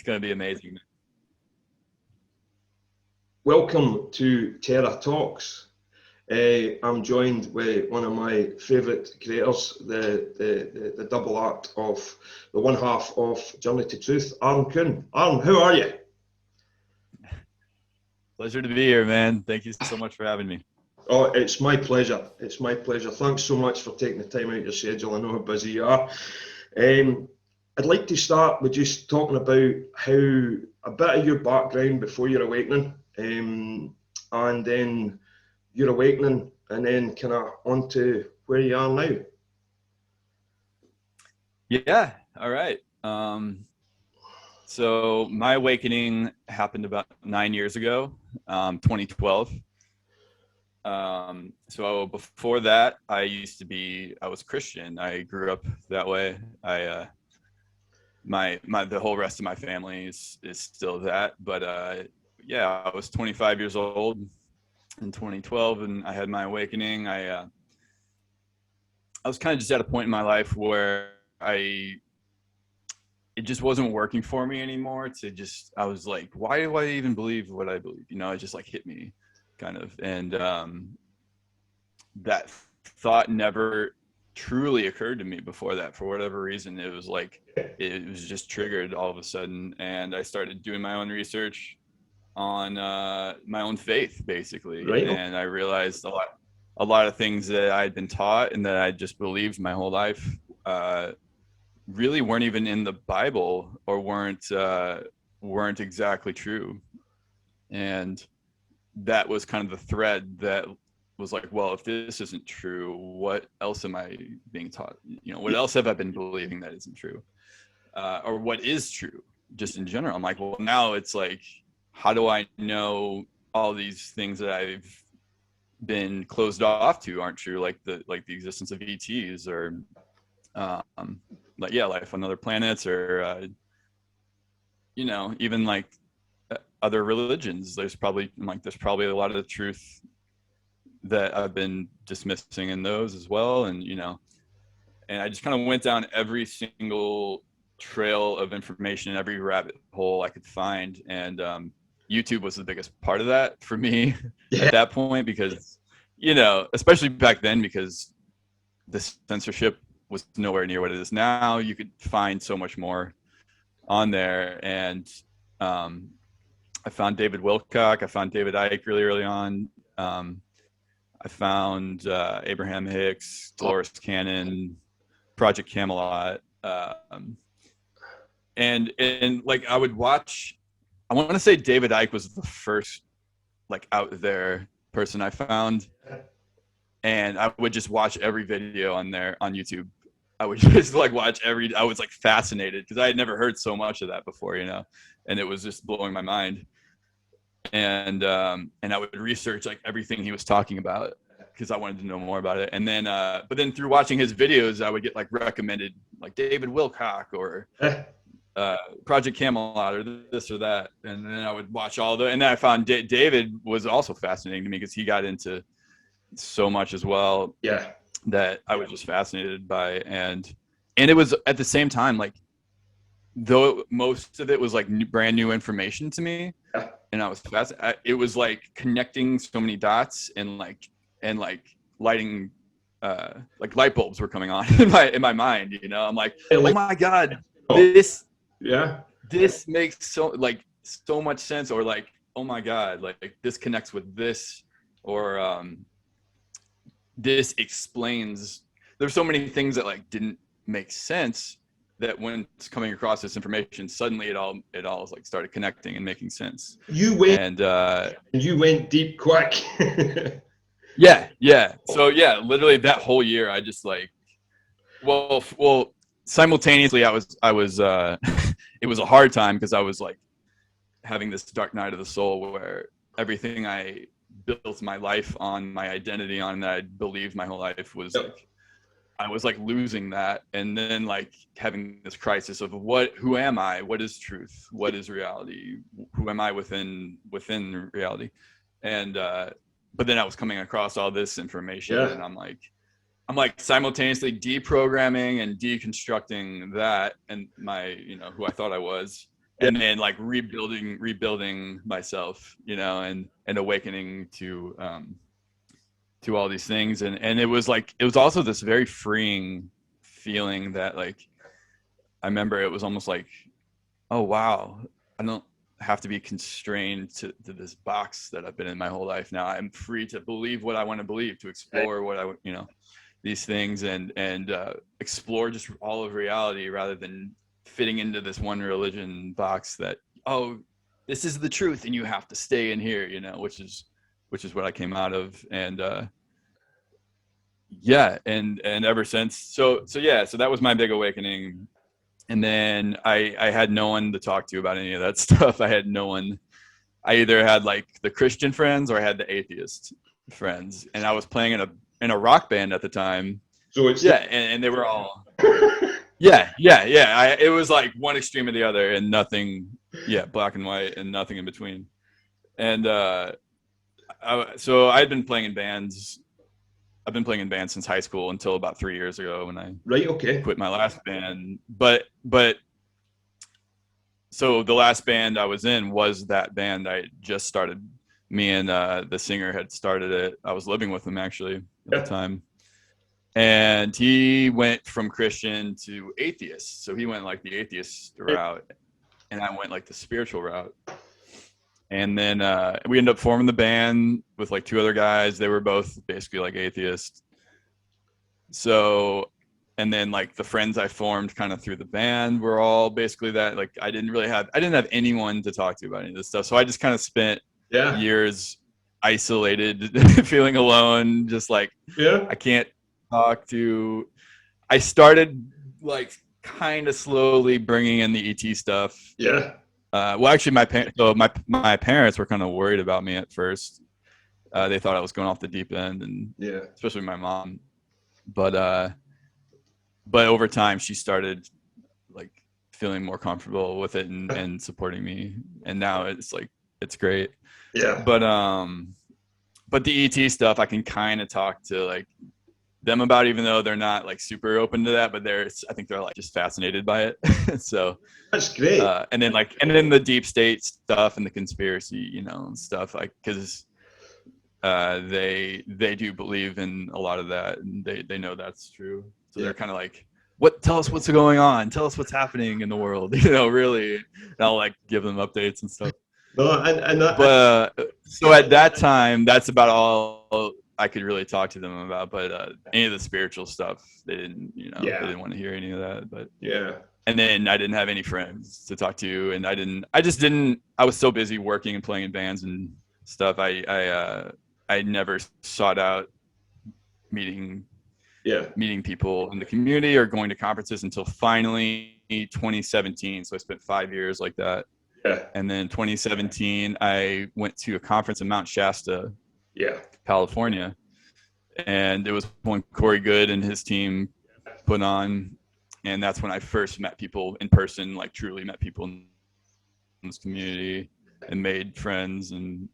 going to be amazing. Welcome to Terra Talks. I'm joined with one of my favourite creators, the double act of the one half of Journey to Truth, Kuhn. How are you? Pleasure to be here, man. Thank you so much for having me. Oh, it's my pleasure. It's my pleasure. Thanks so much for taking the time out of your schedule. I know how busy you are. I'd like to start with just talking about how a bit of your background before your awakening, and then your awakening, and then kind of on to where you are now. Yeah. All right. So my awakening happened about 9 years ago, 2012. So before that, I was Christian. I grew up that way. The whole rest of my family is still that. But yeah, I was 25 years old in 2012, and I had my awakening. I was kind of just at a point in my life where it just wasn't working for me anymore. I was like, why do I even believe what I believe? It just like hit me kind of. And that thought never truly occurred to me before that. For whatever reason, it was just triggered all of a sudden. And I started doing my own research on my own faith, basically. Right. And I realized a lot of things that I'd been taught and that I just believed my whole life really weren't even in the Bible, or weren't exactly true. And that was kind of the thread that was like, well, if this isn't true, what else am I being taught? What else have I been believing that isn't true? Or what is true just in general? I'm like, well, now it's like, how do I know all these things that I've been closed off to aren't true, like the existence of ETs, or life on other planets, or even like other religions. There's probably a lot of the truth that I've been dismissing in those as well. And and I just kind of went down every single trail of information, every rabbit hole I could find. And YouTube was the biggest part of that for me at that point, because especially back then, because the censorship was nowhere near what it is now. You could find so much more on there. And I found David Wilcock. I found David Icke really early on. I found Abraham Hicks, Dolores Cannon, Project Camelot. And like I would watch, I want to say David Icke was the first like out there person I found. And I would just watch every video on YouTube. I would just like I was like fascinated, because I had never heard so much of that before, and it was just blowing my mind. And I would research like everything he was talking about, because I wanted to know more about it. And then, but then through watching his videos, I would get like recommended like David Wilcock or Project Camelot or this or that. And then I would watch and then I found David was also fascinating to me, because he got into so much as well. Yeah. That I was just fascinated by. And it was at the same time, like, though most of it was like brand new information to me, and I was fascinated. It was like connecting so many dots, and lighting, like light bulbs were coming on in my mind. I'm like, oh my God, this makes so much sense. Or like, oh my God, like this connects with this, or this explains. There's so many things that like didn't make sense, that when it's coming across this information, suddenly it all like started connecting and making sense. You went deep quick. Yeah. So yeah, literally that whole year, I just like, well, simultaneously, I was it was a hard time, because I was like having this dark night of the soul, where everything I built my life on, my identity on, that I believed my whole life was like, I was like losing that. And then like having this crisis of who am I? What is truth? What is reality? Who am I within reality? And, but then I was coming across all this information, and I'm like simultaneously deprogramming and deconstructing that, and my, who I thought I was, and then like rebuilding myself, and awakening to all these things. And it was also this very freeing feeling that, like, I remember it was almost like, oh wow, I don't have to be constrained to this box that I've been in my whole life. Now I'm free to believe what I want to believe, to explore what I, these things, and explore just all of reality, rather than fitting into this one religion box that, oh, this is the truth and you have to stay in here, which is what I came out of. And and ever since, so that was my big awakening. And then I had no one to talk to about any of that stuff. I had no one. I either had like the Christian friends or I had the atheist friends, and I was playing in a rock band at the time. So it's and they were all it was like one extreme or the other, and nothing, black and white, and nothing in between. And so I'd been playing in bands. I've been playing in bands since high school until about 3 years ago when I quit my last band. But so the last band I was in was that band I just started. Me and the singer had started it. I was living with him actually at the time. And he went from Christian to atheist. So he went like the atheist route, and I went like the spiritual route. And then we ended up forming the band with like two other guys. They were both basically like atheists. So, and then like the friends I formed kind of through the band were all basically that. Like I didn't have anyone to talk to about any of this stuff. So I just kind of spent years isolated, feeling alone, just like, I can't talk to. I started like kind of slowly bringing in the ET stuff. Well, actually, my parents were kind of worried about me at first. They thought I was going off the deep end, and especially my mom. But over time, she started like feeling more comfortable with it and supporting me, and now it's like it's great. But the ET stuff, I can kind of talk to like them about, even though they're not like super open to that, but I think they're like just fascinated by it. So that's great. And then the deep state stuff and the conspiracy, stuff, like, because they do believe in a lot of that, and they know that's true. So they're kind of like, tell us what's going on, tell us what's happening in the world, really. And I'll like give them updates and stuff. But so at that time, that's about all I could really talk to them about. But any of the spiritual stuff, they didn't, they didn't want to hear any of that. But and then I didn't have any friends to talk to, and I was so busy working and playing in bands and stuff. I never sought out meeting people in the community or going to conferences until finally 2017. So I spent 5 years like that. And then 2017, I went to a conference in Mount Shasta, California, and it was one Corey Good and his team put on, and that's when I first met people in person, like truly met people in this community and made friends and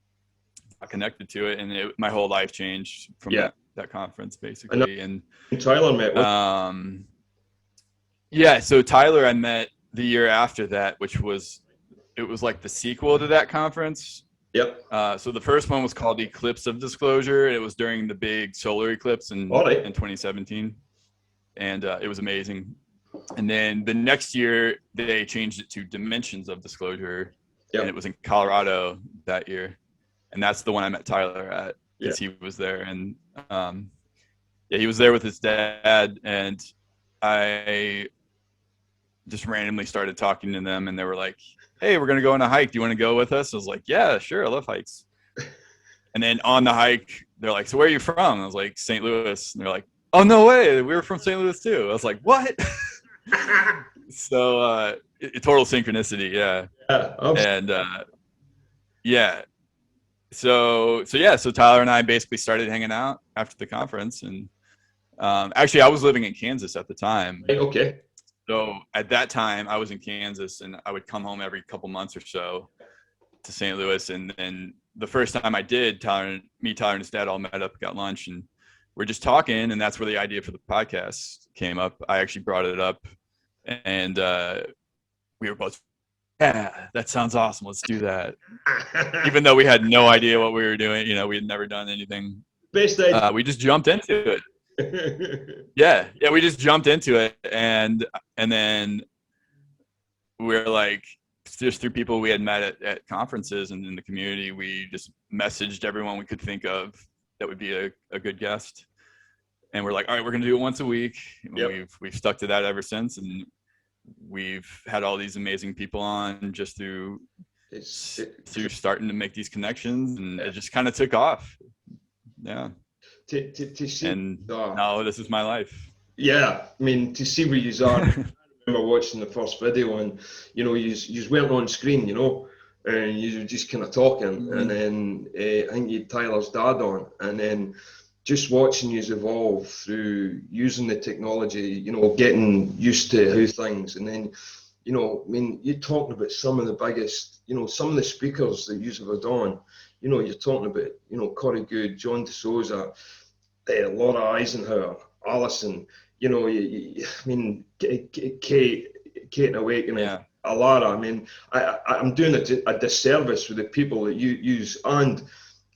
got connected to it, and my whole life changed from that conference basically. And Tyler met with so Tyler I met the year after that, which was like the sequel to that conference. So the first one was called Eclipse of Disclosure. It was during the big solar eclipse in 2017, and it was amazing. And then the next year they changed it to Dimensions of Disclosure, and it was in Colorado that year, and that's the one I met Tyler at, because he was there. And he was there with his dad, and I just randomly started talking to them, and they were like, hey, we're going to go on a hike. Do you want to go with us? I was like, yeah, sure. I love hikes. And then on the hike, they're like, so where are you from? I was like, St. Louis. And they're like, oh, no way. We were from St. Louis too. I was like, what? So total synchronicity. And so Tyler and I basically started hanging out after the conference. And actually, I was living in Kansas at the time. So at that time, I was in Kansas, and I would come home every couple months or so to St. Louis. And then the first time I did, Tyler and his dad all met up, got lunch, and we're just talking. And that's where the idea for the podcast came up. I actually brought it up, and we were both yeah, that sounds awesome. Let's do that. Even though we had no idea what we were doing, we had never done anything. Best idea. We just jumped into it. Yeah, we just jumped into it, and then we're like, just through people we had met at conferences and in the community, we just messaged everyone we could think of that would be a good guest, and we're like, all right, we're gonna do it once a week. Yep. We've stuck to that ever since, and we've had all these amazing people on just through starting to make these connections, and it just kind of took off. Yeah. To see, and now this is my life. Yeah, I mean, to see where you are. I remember watching the first video, and you weren't on screen, and you were just kind of talking, and then I think you had Tyler's dad on, and then just watching you evolve through using the technology, getting used to how things, and then, I mean, you're talking about some of the biggest, some of the speakers that you've ever done. You're talking about, Corey Good, John DeSouza, Laura Eisenhower, Alison, I mean, Kate Awakening, Yeah. Alara. I mean, I'm doing a disservice with the people that you use, and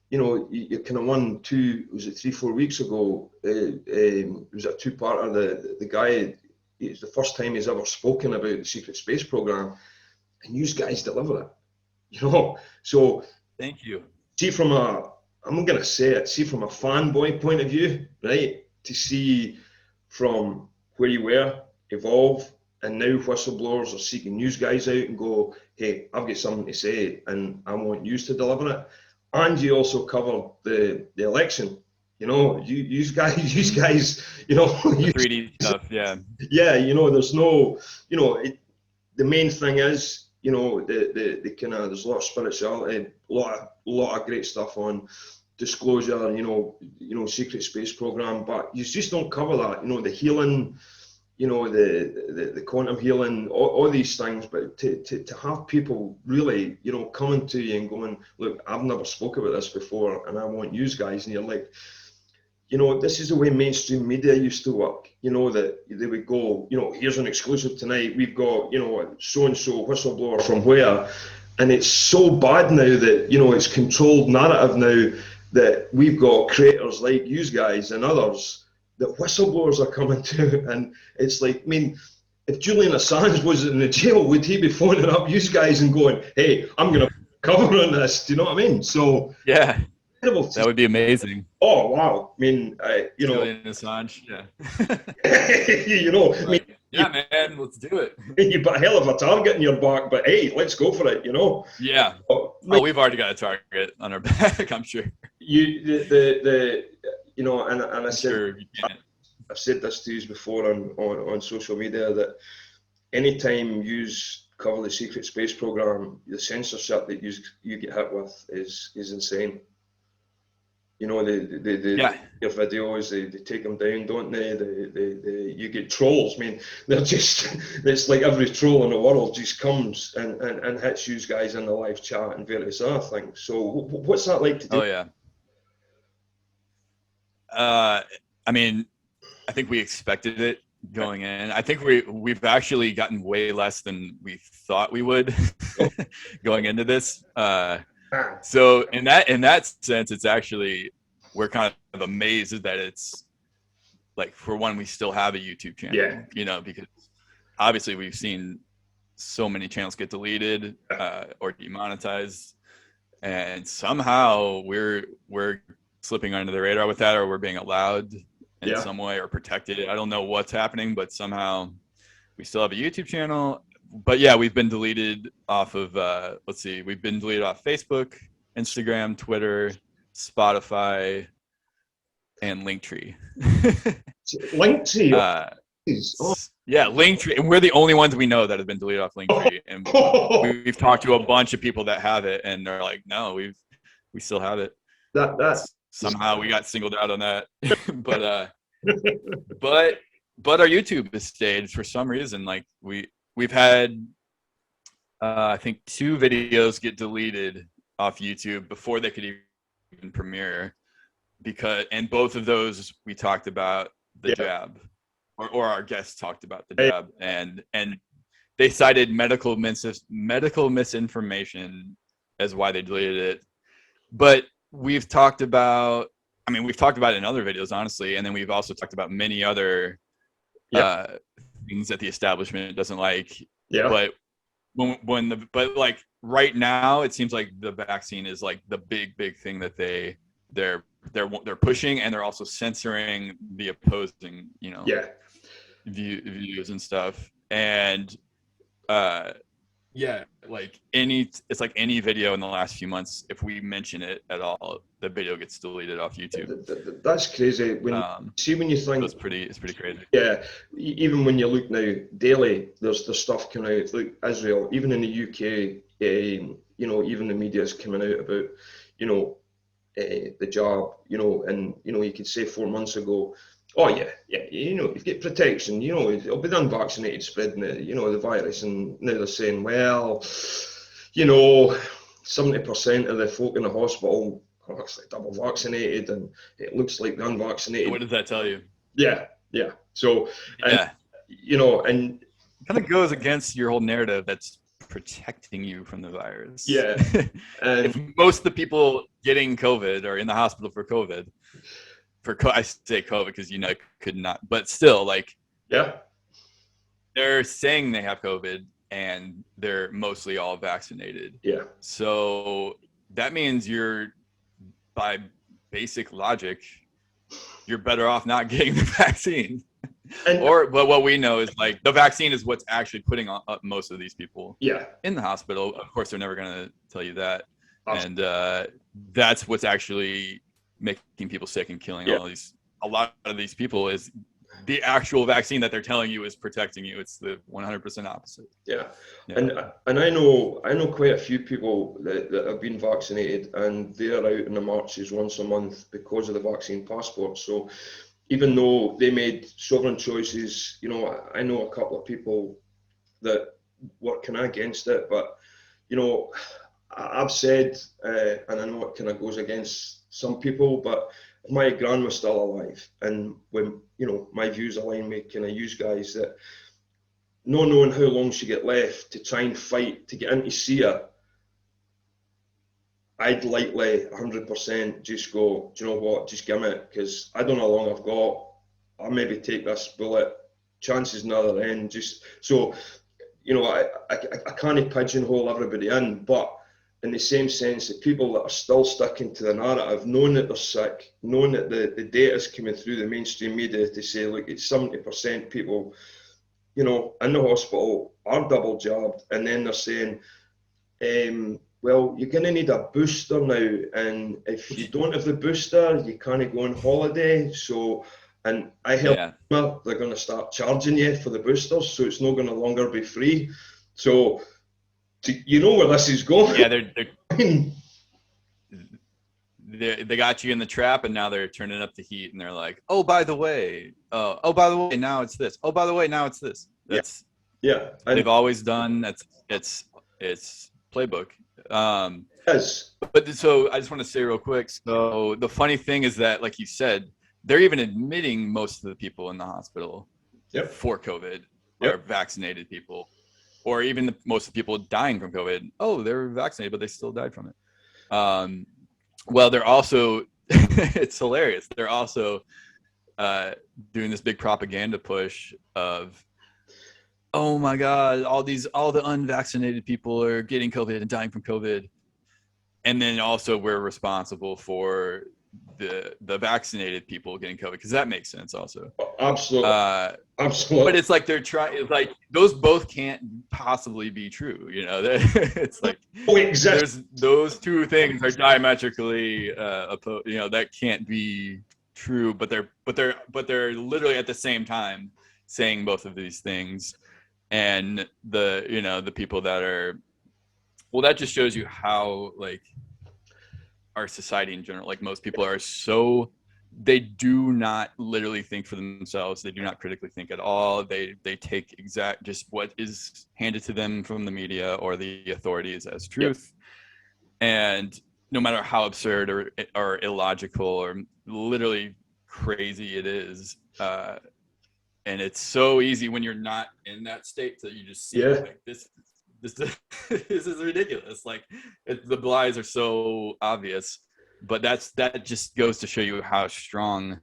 you kind of won 3-4 weeks ago. It was a two-parter. The guy, it's the first time he's ever spoken about the secret space program, and you guys deliver it. So thank you. See, I'm going to say it, see from a fanboy point of view, right? To see from where you were, evolve, and now whistleblowers are seeking news guys out and go, hey, I've got something to say, and I want you to deliver it. And you also covered the election. You guys, the 3D stuff, yeah. Yeah, there's no, the main thing is, the kind of, there's a lot of spirituality, a lot of great stuff on disclosure, secret space program, but you just don't cover that, the healing, the quantum healing, all these things. But to have people really, coming to you and going, look, I've never spoke about this before, and I want you guys, and you're like, this is the way mainstream media used to work, that they would go, here's an exclusive tonight. We've got, so-and-so whistleblower from where. And it's so bad now that, it's controlled narrative now that we've got creators like you guys and others that whistleblowers are coming to. And it's like, I mean, if Julian Assange was in the jail, would he be phoning up you guys and going, hey, I'm going to cover on this? Do you know what I mean? So, yeah. That would be amazing. Oh wow! I mean, Julian Assange, yeah. I mean, yeah, man, let's do it. You've got a hell of a target in your back, but hey, let's go for it. Yeah. We've already got a target on our back, I'm sure. And I said, sure I've said this to you before on social media that anytime you cover the secret space program, the censorship that you get hit with is insane. Your videos, they take them down, don't they? You get trolls. I mean, they're just, it's like every troll in the world just comes and hits you guys in the live chat and various other things. So what's that like to do? Oh, yeah. I mean, I think we expected it going in. I think we've actually gotten way less than we thought we would going into this. So in that sense, it's actually, we're kind of amazed that it's like, for one, we still have a YouTube channel, because obviously we've seen so many channels get deleted or demonetized, and somehow we're slipping under the radar with that, or we're being allowed in some way or protected. I don't know what's happening, but somehow we still have a YouTube channel. But yeah, we've been deleted off of, we've been deleted off Facebook, Instagram, Twitter, Spotify, and Linktree. Linktree? Yeah, Linktree. And we're the only ones we know that have been deleted off Linktree. And we've talked to a bunch of people that have it, and they're like, no, we still have it. Somehow we got singled out on that. But our YouTube is stayed for some reason. Like we've had, I think 2 videos get deleted off YouTube before they could even premiere, and both of those we talked about the jab, or our guests talked about the jab, and they cited medical misinformation as why they deleted it. But we've talked about it in other videos, honestly, and then we've also talked about many other things that the establishment doesn't like. Yeah. But but like right now, it seems like the vaccine is like the big thing that they're pushing, and they're also censoring the opposing, views and stuff. And like it's like any video in the last few months, if we mention it at all, the video gets deleted off YouTube. That's crazy. When you think it's pretty crazy. Yeah, even when you look now daily, there's stuff coming out. Like Israel, even in the UK, even the media is coming out about, the job, and you could say 4 months ago, oh yeah, you get protection, it'll be the unvaccinated spreading it, the virus, and now they're saying, well, 70% of the folk in the hospital are actually double vaccinated, and it looks like the unvaccinated. What does that tell you? Yeah. So, and it kind of goes against your whole narrative that's protecting you from the virus. Yeah. If most of the people getting COVID are in the hospital for COVID, I say COVID because could not, but still, like, they're saying they have COVID and they're mostly all vaccinated. Yeah. So that means by basic logic, you're better off not getting the vaccine. But what we know is, like, the vaccine is what's actually putting up most of these people in the hospital. Of course, they're never going to tell you that. And that's what's actually making people sick and killing a lot of these people is the actual vaccine that they're telling you is protecting you. It's the 100% opposite. Yeah. And I know quite a few people that have been vaccinated, and they're out in the marches once a month because of the vaccine passport. So even though they made sovereign choices, I know a couple of people that were kind of against it, but I've said, and I know it kind of goes against some people, but if my gran was still alive, and when my views align with kind of use guys, that not knowing how long she get left to try and fight to get in to see her, I'd likely 100% just go, do you know what, just give me it, because I don't know how long I've got. I'll maybe take this bullet, chances in the other end, just so, I can't pigeonhole everybody in, but in the same sense, the people that are still sticking to the narrative, knowing that they're sick, knowing that the data is coming through the mainstream media to say, look, it's 70% people, in the hospital are double jabbed, and then they're saying, well, you're going to need a booster now, and if you don't have the booster, you can't go on holiday. So, and I heard they're going to start charging you for the boosters, so it's not going to longer be free. So, you know where this is going. Yeah, they got you in the trap, and now they're turning up the heat, and they're like, oh, by the way, now it's this. Oh, by the way, now it's this. That's they've always done. It's playbook. But so I just want to say real quick. So the funny thing is that, like you said, they're even admitting most of the people in the hospital for COVID are vaccinated people, or even most of the people dying from COVID. Oh, they're vaccinated, but they still died from it. Well, they're also it's hilarious. They're also doing this big propaganda push of, oh my God, all the unvaccinated people are getting COVID and dying from COVID. And then also we're responsible for the vaccinated people getting COVID, because that makes sense also. Absolutely. But it's like those both can't possibly be true. It's like, exactly. Those two things are diametrically opposed. That can't be true, but they're literally at the same time saying both of these things. And the people that are, well, that just shows you how, like, our society in general, like, most people are they do not literally think for themselves. They do not critically think at all. They take just what is handed to them from the media or the authorities as truth. And no matter how absurd or illogical or literally crazy it is, and it's so easy when you're not in that state that you just see Yeah. like this this is ridiculous. Like the lies are so obvious, but that just goes to show you how strong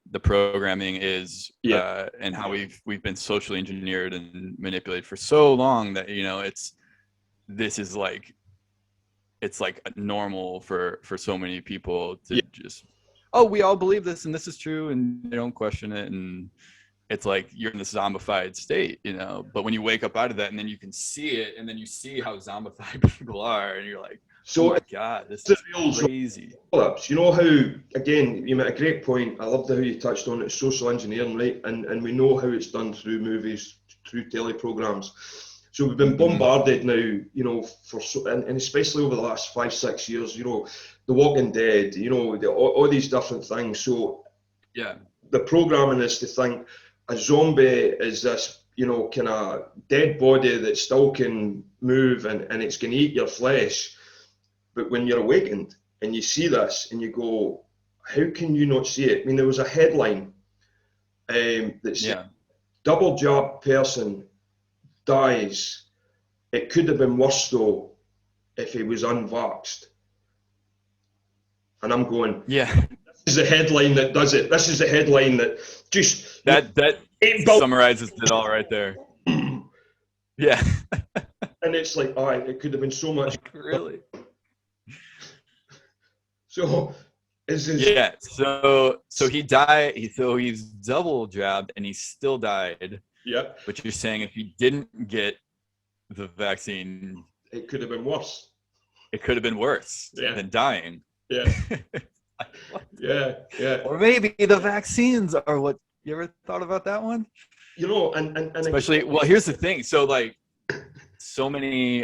the programming is, Yeah. and how we've been socially engineered and manipulated for so long that, you know, this is like, it's like normal for so many people to Yeah. just, oh, we all believe this and this is true, and they don't question it, and it's like you're in this zombified state, you know. But when you wake up out of that and then you can see it, and then you see how zombified people are, and you're like, oh So my god, this is crazy. you know how, again, you made a great point. I loved how you touched on it, social engineering, right? And we know how it's done through movies, through teleprograms. So we've been bombarded now, you know, and especially over the last 5-6 years, you know, The Walking Dead, you know, all these different things. So Yeah. the programming is to think a zombie is this, you know, kind of dead body that still can move, and it's going to eat your flesh. But when you're awakened and you see this and you go, how can you not see it? I mean, there was a headline that said, double jab person dies. It could have been worse though if he was unvaxxed. And I'm going, Yeah. This is the headline that does it. This is the headline that just that summarizes it all right there. Yeah. And it's like, all right, it could have been so much. Like, really? So yeah. So he died. So he's double jabbed and he still died. Yeah. But you're saying if he didn't get the vaccine, it could have been worse. It could have been worse than dying. Yeah. Yeah. Or maybe the vaccines are what. You ever thought about that one? You know, and especially, well, here's the thing. So like, so many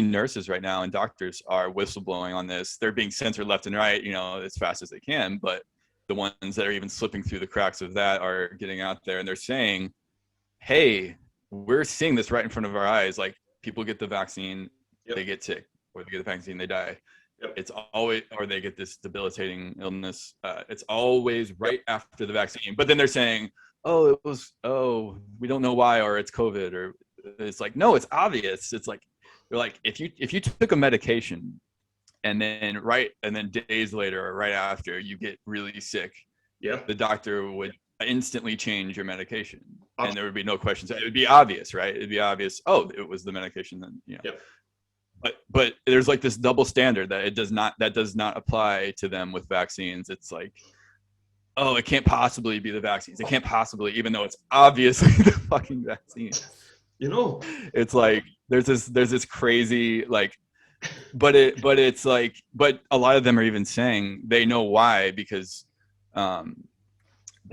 nurses right now and doctors are whistleblowing on this. They're being censored left and right, you know, as fast as they can. But the ones that are even slipping through the cracks of that are getting out there, and they're saying, hey, we're seeing this right in front of our eyes. Like, people get the vaccine, they get sick, or they get the vaccine, they die. It's always, or they get this debilitating illness. It's always right after the vaccine. But then they're saying, we don't know why, or it's COVID, or it's like, no, it's obvious. It's like, they're like, if you took a medication and then days later or right after you get really sick, the doctor would instantly change your medication, and there would be no questions. It would be obvious, right? It'd be obvious. Oh, it was the medication then, you know. But there's like this double standard that does not apply to them with vaccines. It's like, oh, it can't possibly be the vaccines. It can't possibly, even though it's obviously the fucking vaccine. You know, it's like there's this crazy, like, but it's like, but a lot of them are even saying they know why, because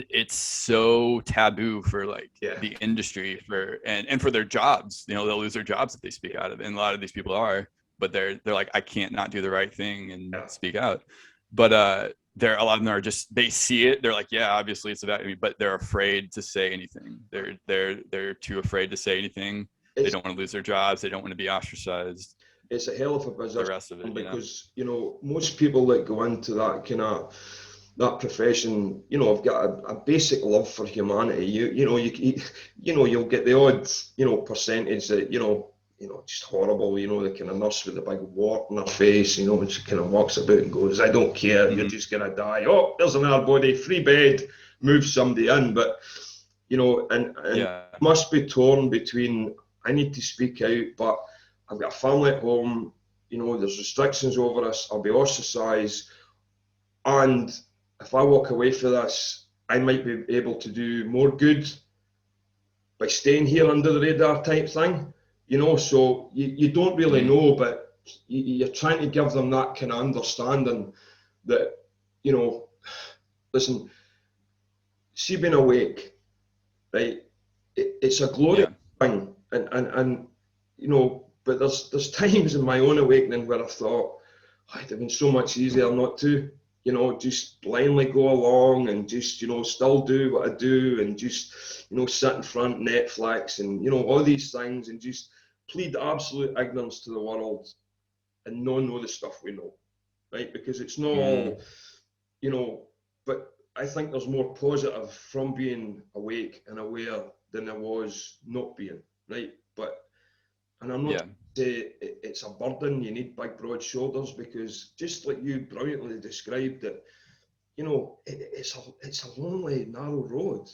it's so taboo for like the industry and for their jobs. You know, they'll lose their jobs if they speak out of it. And a lot of these people are, but they're like, I can't not do the right thing and speak out. But a lot of them are just, they see it, they're like, yeah, obviously it's about me, but they're afraid to say anything. They're too afraid to say anything. They don't want to lose their jobs. They don't want to be ostracized. It's a hell of a business. The rest of it, because you know, most people that go into that kind of that profession, you know, have got a basic love for humanity. You know, you'll get the odd, you know, percentage that, you know, just horrible, you know, the kind of nurse with the big wart in her face, you know, and she kind of walks about and goes, I don't care, you're just gonna die. Oh, there's another body, free bed, move somebody in. But, you know, and must be torn between, I need to speak out, but I've got a family at home, you know, there's restrictions over us, I'll be ostracized, and if I walk away from this, I might be able to do more good by staying here under the radar type thing, you know. So you don't really know, but you're trying to give them that kind of understanding that, you know, listen, see, being awake, right? It's a glorious thing, and you know, but there's times in my own awakening where I thought, oh, it'd have been so much easier not to. You know, just blindly go along and just, you know, still do what I do and just, you know, sit in front of Netflix and, you know, all these things and just plead absolute ignorance to the world and not know the stuff we know, right? Because it's not all, you know, but I think there's more positive from being awake and aware than there was not being, right? And I'm not saying it's a burden, you need big, broad shoulders, because just like you brilliantly described it, it's a lonely, narrow road,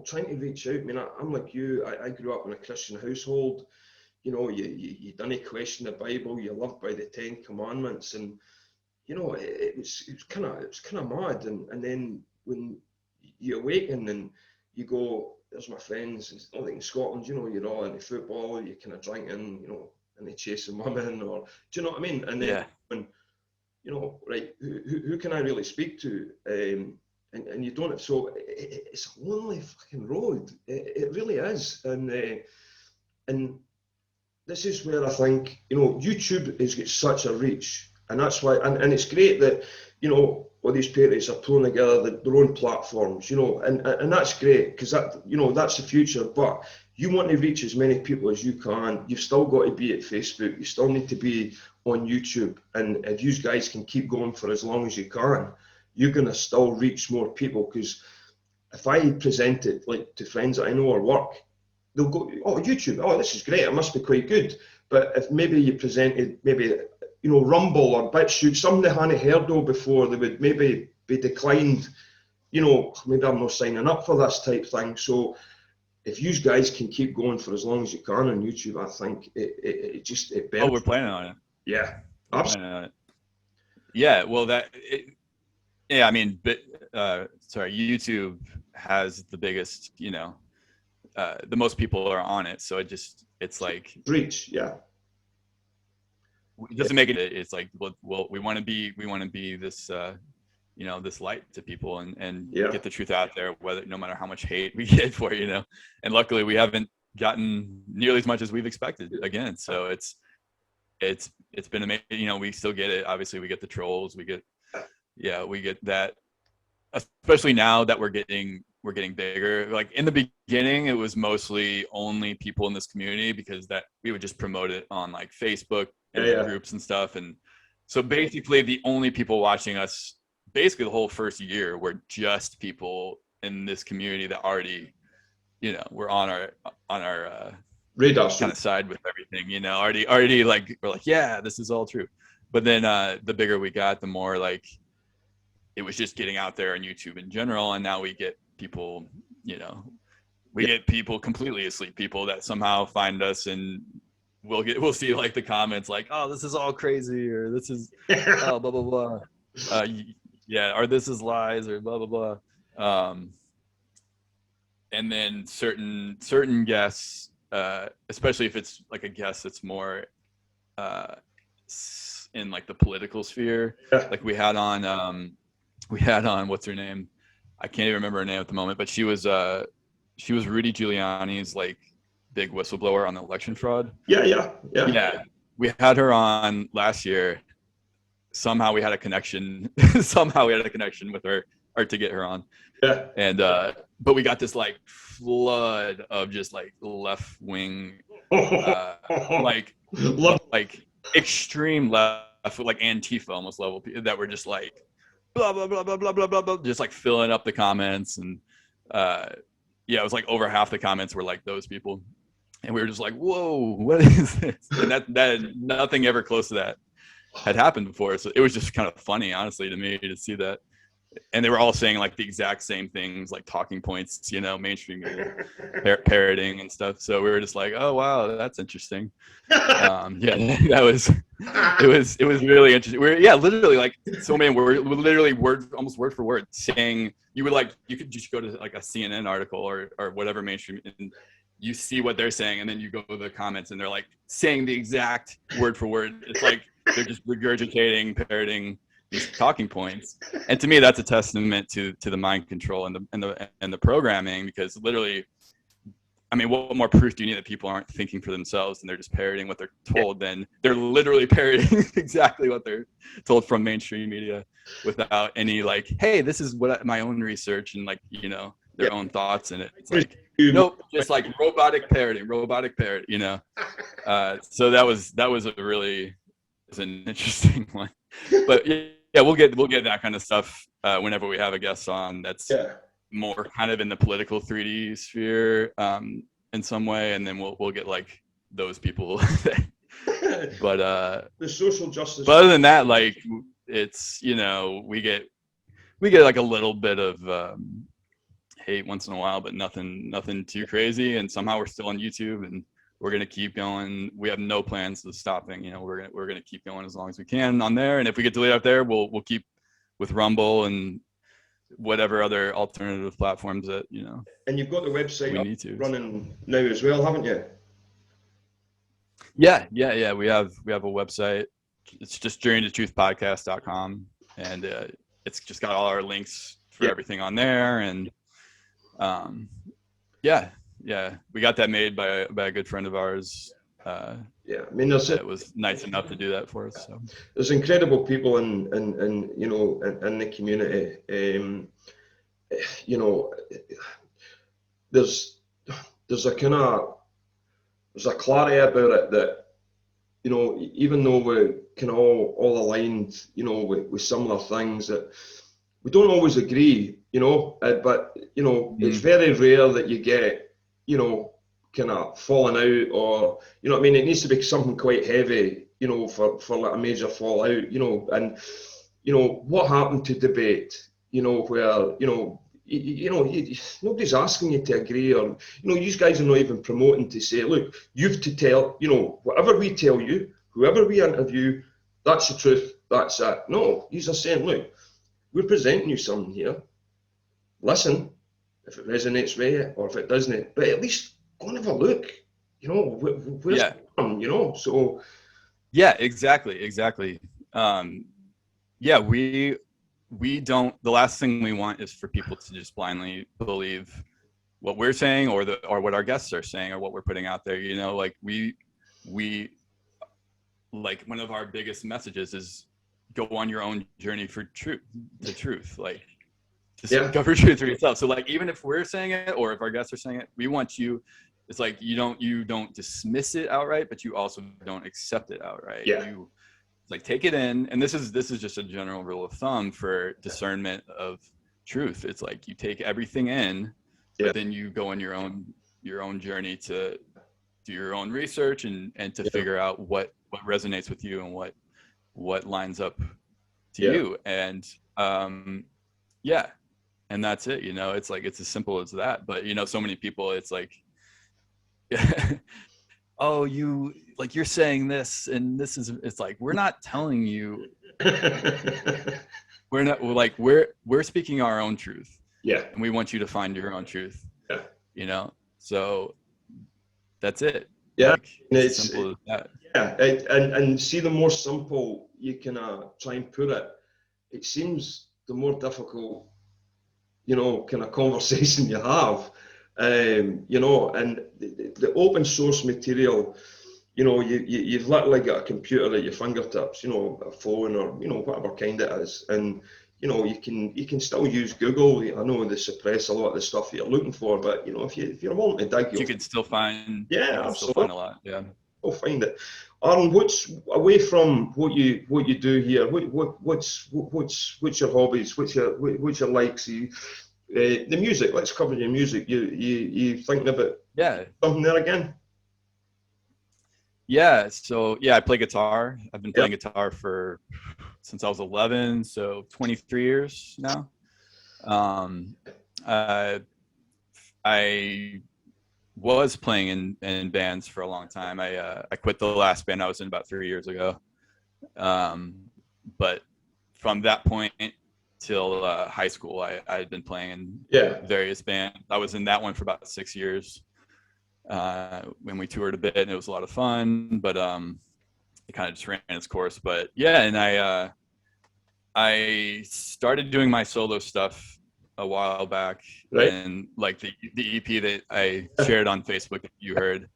trying to reach out. I mean, I'm like you, I grew up in a Christian household. You didn't question the Bible, you lived by the 10 Commandments, and it was kind of mad. And then when you awaken and you go, there's my friends, it's not like in Scotland, you're all into football, you're kind of drinking, and they chasing women, or do you know what I mean? And then when, right, who can I really speak to? And you don't, so it's a lonely fucking road. It really is. And this is where I think, YouTube has got such a reach, and that's why, and it's great that, all these parents are pulling together their own platforms, and that's great, because that's the future. But you want to reach as many people as you can. You've still got to be at Facebook. You still need to be on YouTube. And if you guys can keep going for as long as you can, you're going to still reach more people. Because if I present it like to friends that I know or work, they'll go, oh, YouTube, oh, this is great, it must be quite good. But if maybe you presented maybe, Rumble or BitChute, something they hadn't heard of before, they would maybe be declined, maybe I'm not signing up for this type thing. So if you guys can keep going for as long as you can on YouTube, I think it benefits. Oh, we're planning on it. Yeah, absolutely. Yeah, well, I mean, YouTube has the biggest, the most people are on it, so it's like reach. Yeah, it doesn't make it. It's like, well, we want to be this, this light to people, and get the truth out there, no matter how much hate we get for it, and luckily we haven't gotten nearly as much as we've expected again. So it's been amazing. We still get it. Obviously, we get the trolls. We get that, especially now that we're getting bigger. Like in the beginning, it was mostly only people in this community, because that we would just promote it on like Facebook and groups and stuff. And so basically the only people watching us basically the whole first year were just people in this community that already, were on our radar kind of side with everything, already like, we're like, yeah, this is all true. But then the bigger we got, the more like it was just getting out there on YouTube in general. And now we get people, get people completely asleep, people that somehow find us, and we'll see like the comments like, oh, this is all crazy, or this is blah blah blah, or this is lies, or blah blah blah. And then certain guests, especially if it's like a guest that's more in like the political sphere, like we had on what's her name? I can't even remember her name at the moment, but she was Rudy Giuliani's like big whistleblower on the election fraud. Yeah. We had her on last year. Somehow we had a connection. With her, or to get her on. Yeah. And but we got this like flood of just like left wing, like extreme left, like Antifa almost level people that were just like blah blah blah blah blah blah blah blah, just like filling up the comments. And it was like over half the comments were like those people, and we were just like, whoa, what is this? And that nothing ever close to that had happened before. So it was just kind of funny, honestly, to me to see that. And they were all saying like the exact same things, like talking points, mainstream parroting and stuff. So we were just like, oh wow, that's interesting. It was really interesting. Literally like so many words, literally almost word for word saying, you could just go to like a CNN article or whatever mainstream, and you see what they're saying, and then you go to the comments and they're like saying the exact word for word. It's like they're just regurgitating, parroting these talking points. And to me, that's a testament to the mind control and the programming, because literally, I mean, what more proof do you need that people aren't thinking for themselves and they're just parroting what they're told? Then they're literally parroting exactly what they're told from mainstream media, without any like, hey, this is what my own research and like, their own thoughts in it. It's like, nope, just like robotic parroting, So that was an interesting one. But yeah, we'll get that kind of stuff whenever we have a guest on that's Yeah. more kind of in the political 3D sphere in some way, and then we'll get like those people. But The social justice. but other than that, like it's, you know, we get like a little bit of hate once in a while, but nothing too crazy. And somehow we're still on YouTube, and we're gonna keep going. We have no plans of stopping. You know, we're gonna keep going as long as we can on there. And if we get deleted out there, we'll keep with Rumble and whatever other alternative platforms that, you know. And you've got the website we need to running now as well, haven't you? Yeah. We have a website. It's just journeytotruthpodcast.com, and it's just got all our links for everything on there. And yeah, we got that made by a good friend of ours. Yeah, I mean, it was nice enough to do that for us. So there's incredible people in you know, in the community. You know, there's a kind of, there's a clarity about it that, you know, even though we're kind of all aligned, you know, with similar things, that we don't always agree, you know, but, you know, it's very rare that you get, you know, kind of falling out, or, you know what I mean, it needs to be something quite heavy, you know, for like a major fallout, you know. And, you know, what happened to debate, you know, where, you know, nobody's asking you to agree, or, you know, you guys are not even promoting to say, look, you've to tell, you know, whatever we tell you, whoever we interview, that's the truth, that's it. No, these are saying, look, we're presenting you something here. Listen, if it resonates with you, or if it doesn't, but at least go and have a look, you know, where's it from, you know. So yeah, exactly. Yeah, we don't, the last thing we want is for people to just blindly believe what we're saying, or what our guests are saying, or what we're putting out there. You know, like we like, one of our biggest messages is go on your own journey for truth, like discover truth for yourself. So like, even if we're saying it, or if our guests are saying it, we want you, it's like, you don't dismiss it outright, but you also don't accept it outright. You like take it in. And this is just a general rule of thumb for discernment of truth. It's like, you take everything in, but then you go on your own journey to do your own research and to figure out what resonates with you, and what lines up to you. And and that's it. You know, it's like, it's as simple as that. But, you know, so many people, it's like, oh, you're saying this, and this is, it's like, we're not telling you, we're speaking our own truth. And we want you to find your own truth. You know, so that's it. Like, it's as simple as that. And see, the more simple you can try and put it, it seems the more difficult, you know, kind of conversation you have. You know, and the open source material, you know, you've literally got a computer at your fingertips, you know, a phone, or, you know, whatever kind it is. And, you know, you can still use Google. I know they suppress a lot of the stuff that you're looking for, but, you know, if you're willing to dig, you can still find, absolutely. Still find a lot. We'll find it. Aaron, what's away from what you do here? What's your hobbies? What's your likes? The music. Let's cover your music. You thinking about something there again? Yeah. So I play guitar. I've been playing guitar since I was 11, so 23 years now. I was playing in bands for a long time. I quit the last band I was in about 3 years ago. But from that point till high school, I had been playing in various bands. I was in that one for about 6 years. When we toured a bit, and it was a lot of fun, but it kind of just ran its course. But and I started doing my solo stuff a while back, and like the EP that I shared on Facebook that you heard.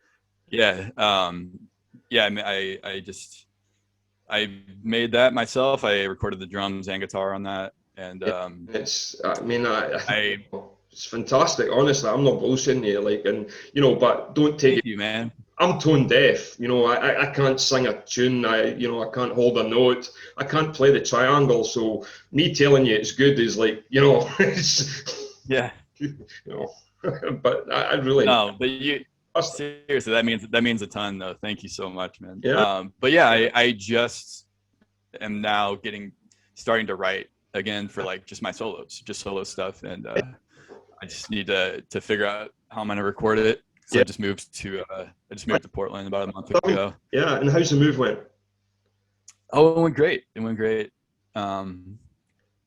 I made that myself. I recorded the drums and guitar on that, and it's fantastic. Honestly, I'm not bullshitting you, like, and, you know, but don't take you, man. I'm tone deaf, you know, I can't sing a tune, you know, I can't hold a note, I can't play the triangle, so me telling you it's good is like, you know, it's, Yeah. you know, but I really, No, but you seriously, that means a ton though. Thank you so much, man. yeah, But yeah, I just am now starting to write again for like just my solos, just solo stuff, and I just need to figure out how I'm gonna record it. So yeah, I just moved to Portland about a month ago. yeah. And how's the move went? Oh, it went great. It went great. Um,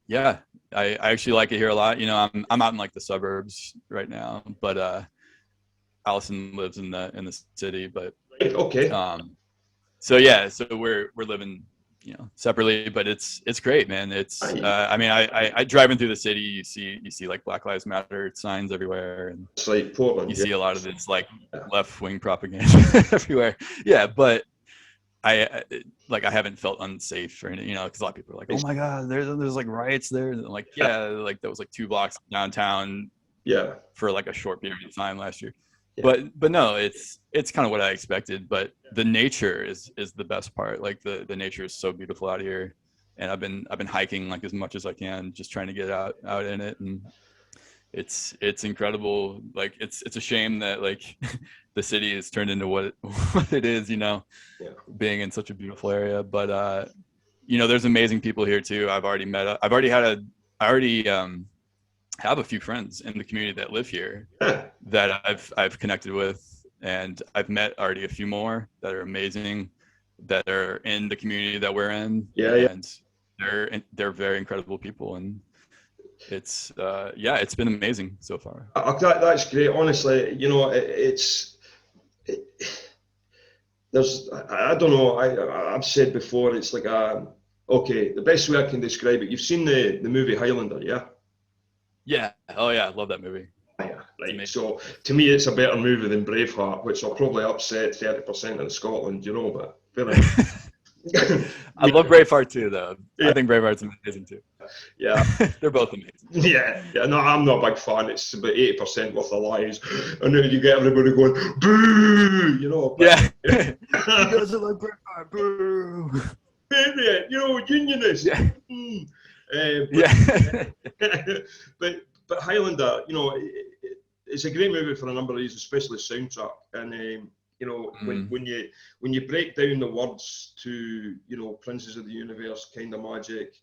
yeah, I actually like it here a lot. You know, I'm out in like the suburbs right now, but Allison lives in the city. But Right, okay. so yeah, so we're living, you know, separately, but it's great, man. It's I mean, I driving through the city, you see like Black Lives Matter signs everywhere, and It's like Portland, you yeah. see a lot of this like Yeah. left wing propaganda everywhere. Yeah, but I haven't felt unsafe or anything, you know, because a lot of people are like, oh my god, there's like riots there, and like yeah, like that was like 2 blocks downtown, Yeah. for like a short period of time last year. Yeah. But no, it's kind of what I expected. But the nature is the best part. Like the nature is so beautiful out here, and I've been hiking like as much as I can, just trying to get out in it, and it's incredible. Like it's a shame that like the city has turned into what it is, you know, Yeah. being in such a beautiful area. But you know, there's amazing people here too. I already have a few friends in the community that live here Yeah. that I've connected with, and I've met already a few more that are amazing, that are in the community that we're in, Yeah. Yeah. and they're very incredible people, and it's yeah, it's been amazing so far. That's great. Honestly, you know, it, there's, I don't know. I've said before, it's like okay, the best way I can describe it. You've seen the movie Highlander, yeah? Yeah. Oh yeah, I love that movie. Yeah, right. So to me, it's a better movie than Braveheart, which will probably upset 30% of Scotland, you know. But fair enough. I love Braveheart too, though. Yeah. I think Braveheart's amazing too. Yeah. They're both amazing. Yeah, yeah. No, I'm not a big fan. It's about 80% worth of lies, and then you get everybody going boo, you know. But, Yeah. yeah. You guys are like Braveheart, boo. Favorite, you know, unionist. Yeah. Yeah. Yeah. but Highlander, you know, it's a great movie for a number of reasons, especially soundtrack. And you know, when you break down the words to, you know, Princes of the Universe, kind of magic,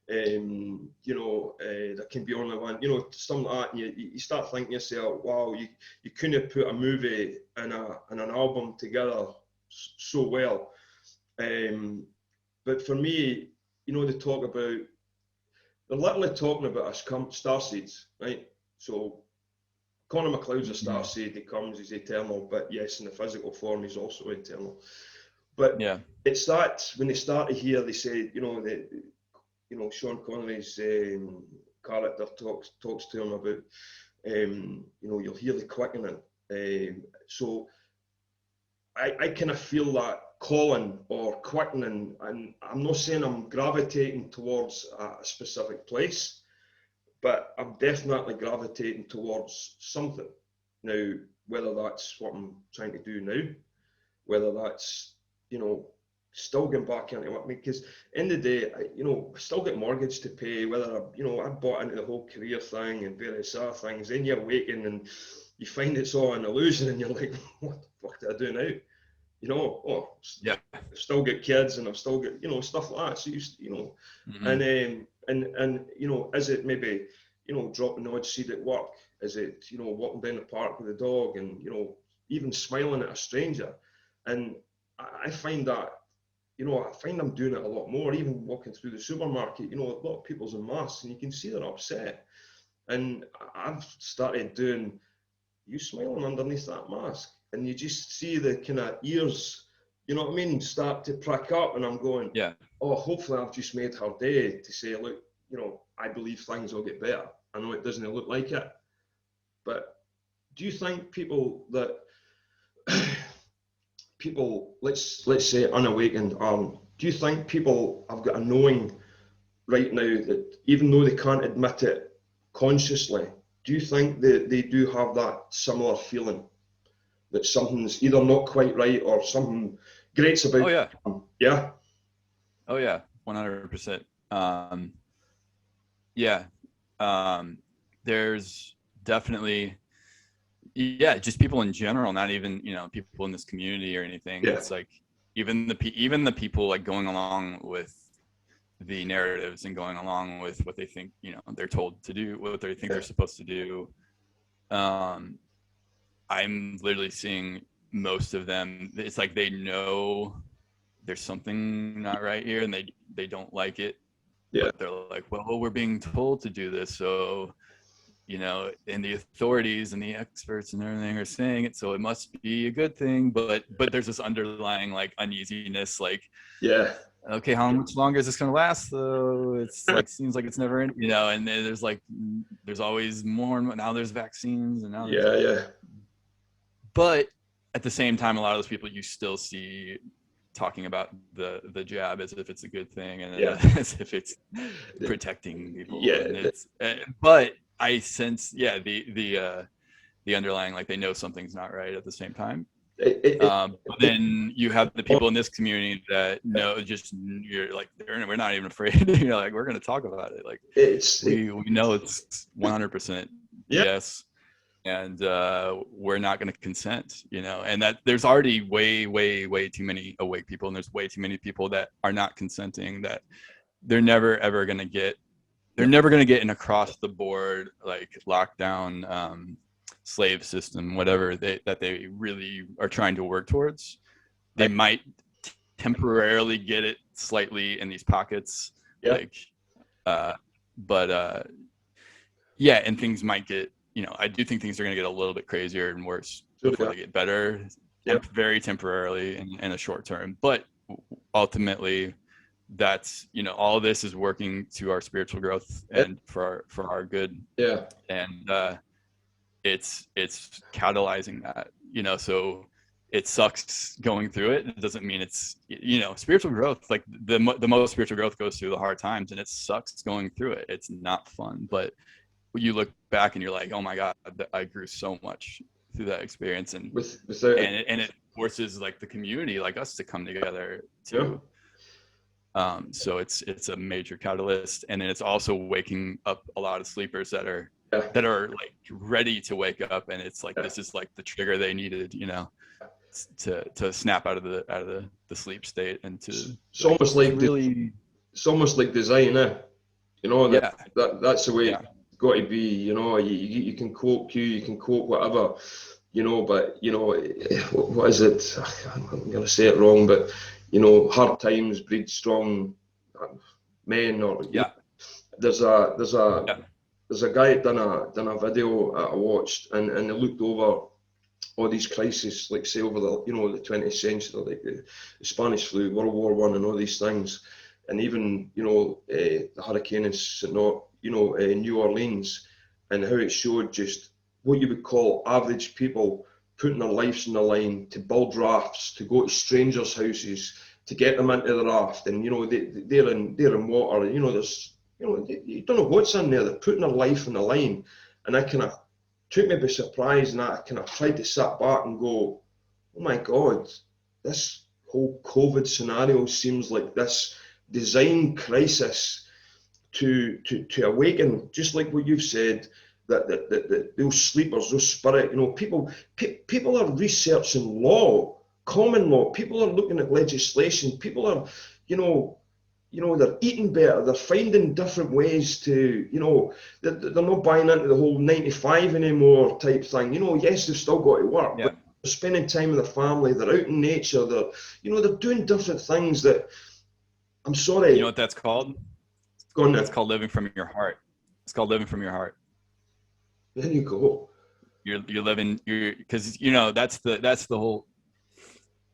you know, there can be only one, you know, something like that, and you start thinking to yourself, wow, you couldn't have put a movie and an album together so well. But for me, you know, they're literally talking about us starseeds, right? So Connor McLeod's a starseed, he comes, he's eternal, but yes, in the physical form, he's also eternal. But yeah, it's that when they started here, they said, you know, Sean Connery's character talks to him about, you know, you'll hear the quickening. So I kind of feel that calling or quickening, and I'm not saying I'm gravitating towards a specific place, but I'm definitely gravitating towards something. Now, whether that's what I'm trying to do now, whether that's, you know, still getting back into it, because in the day, you know, I still get mortgage to pay, whether, you know, I bought into the whole career thing and various other things, then you're waking and you find it's all an illusion and you're like, what the fuck do I do now? You know, oh, yeah, I've still got kids and I've still got, you know, stuff like that. So you know, and you know, is it maybe, you know, dropping the odd seed at work? Is it, you know, walking down the park with the dog and, you know, even smiling at a stranger? And I find that, you know, I find I'm doing it a lot more. Even walking through the supermarket, you know, a lot of people's in masks and you can see they're upset. And I've started doing, you smiling underneath that mask, and you just see the kind of ears, you know what I mean, start to prick up, and I'm going, yeah, oh, hopefully I've just made her day to say, look, you know, I believe things will get better. I know it doesn't look like it, but do you think people that people, let's say unawakened, do you think people have got a knowing right now that even though they can't admit it consciously, do you think that they do have that similar feeling that something's either not quite right or something great's about Oh yeah. to come. Yeah. Oh yeah. 100%. Yeah. There's definitely, yeah, just people in general, not even, people in this community or anything. Yeah. It's like even the people like going along with the narratives and going along with what they think, they're told to do, what they think they're supposed to do. I'm literally seeing most of them. It's like they know there's something not right here, and they don't like it. Yeah. But they're like, well, we're being told to do this, so and the authorities and the experts and everything are saying it, so it must be a good thing. But there's this underlying like uneasiness, like, Yeah. okay, how much longer is this going to last though? It's like, seems like it's never in, and then there's always more, and now there's vaccines, and now Yeah. but at the same time, a lot of those people you still see talking about the jab as if it's a good thing, and as if it's protecting people. Yeah. And it's but I sense, the underlying, like, they know something's not right at the same time. But then you have the people in this community that know, just, you're like, we're not even afraid. Like, we're going to talk about it. Like, we know it's 100% yes, and we're not going to consent. And that there's already way too many awake people, and there's way too many people that are not consenting, that they're never ever going to get. They're never going to get an across the board, like, lockdown, slave system, whatever that they really are trying to work towards. They might temporarily get it slightly in these pockets, like, but and things might get, I do think things are going to get a little bit crazier and worse before they get better, very temporarily in a short term. But ultimately, that's, all of this is working to our spiritual growth and for our good. And it's catalyzing that, so it sucks going through it. It doesn't mean it's, spiritual growth, like the most spiritual growth goes through the hard times, and it sucks going through it. It's not fun, but you look back and you're like, oh my God, I grew so much through that experience. And it forces, like, the community like us to come together too. So it's a major catalyst. And then it's also waking up a lot of sleepers that are like ready to wake up, and it's like, this is like the trigger they needed, to snap out of the sleep state, and to, it's almost like really, it's almost like design, that's the way it's got to be. You can quote Q, you can quote whatever, but what is it, I'm gonna say it wrong, but hard times breed strong men, or there's a guy that done a video I watched, and they looked over all these crises, like, say, over the the 20th century, like the Spanish flu, World War I, and all these things, and even the hurricane in New Orleans, and how it showed just what you would call average people putting their lives on the line to build rafts, to go to strangers' houses, to get them into the raft, and they're in water, there's you don't know what's in there. They're putting their life on the line, and I kind of took me by surprise, and I kind of tried to sit back and go, oh my God, this whole COVID scenario seems like this design crisis to awaken, just like what you've said, that those sleepers, those spirit, people are researching law, common law. People are looking at legislation. People are, they're eating better. They're finding different ways to, they're not buying into the whole 9 to 5 anymore type thing. Yes, they've still got to work, but they're spending time with their family. They're out in nature. They're doing different things that, I'm sorry. You know what that's called? Go on. That's called living from your heart. It's called living from your heart. There you go. You're living, because that's the whole.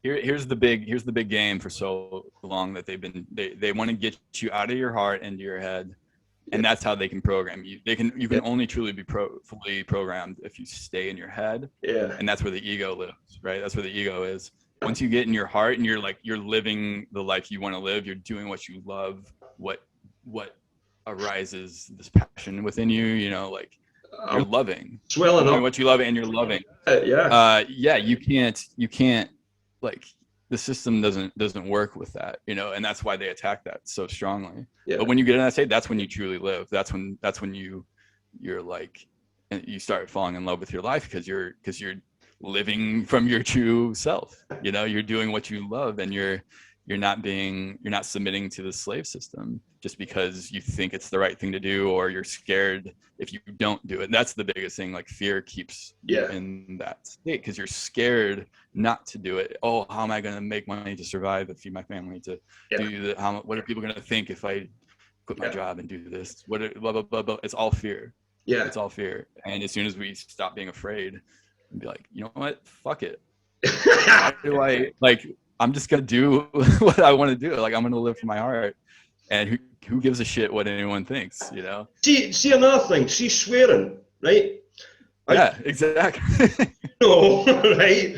Here's the big game for so long that they want to get you out of your heart into your head, and that's how they can program you. You can only truly be fully programmed if you stay in your head. And that's where the ego lives, right? That's where the ego is. Once you get in your heart and you're living the life you want to live, you're doing what you love, what arises, this passion within you, like, you're loving. Swelling You're doing up. what you love and you're loving. Yeah. Yeah, you can't like the system doesn't work with that, you know, and that's why they attack that so strongly. Yeah. But when you get in that state, that's when you truly live. That's when you're like, and you start falling in love with your life because you're living from your true self. You know, you're doing what you love, and you're not submitting to the slave system just because you think it's the right thing to do, or you're scared if you don't do it. And that's the biggest thing. Like, fear keeps you in that state because you're scared not to do it. Oh, how am I going to make money to survive, to feed my family, to do that? What are people going to think if I quit my job and do this? Blah, blah, blah, blah. It's all fear. Yeah. It's all fear. And as soon as we stop being afraid and be like, you know what, fuck it. How do I, like, I'm just going to do what I want to do. Like, I'm going to live from my heart. And who gives a shit what anyone thinks, you know? See another thing. See swearing, right? Yeah, exactly. No, right?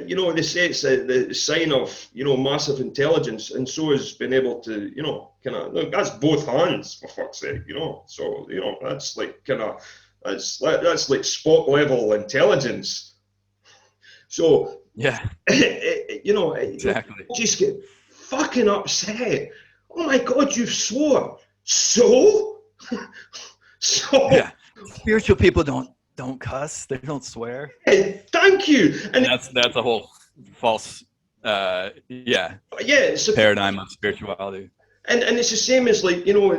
You know, they say it's the sign of, you know, massive intelligence, and so is being able to, you know, kind of, look, that's both hands, for fuck's sake, you know. So, you know, that's like kind of, that's like Spock level intelligence. So, yeah, you know, exactly. Just get fucking upset. Oh my God, you swore. So? So? Yeah. Spiritual people don't cuss. They don't swear. Thank you. And that's a whole false it's a paradigm of spirituality. And it's the same as, like, you know,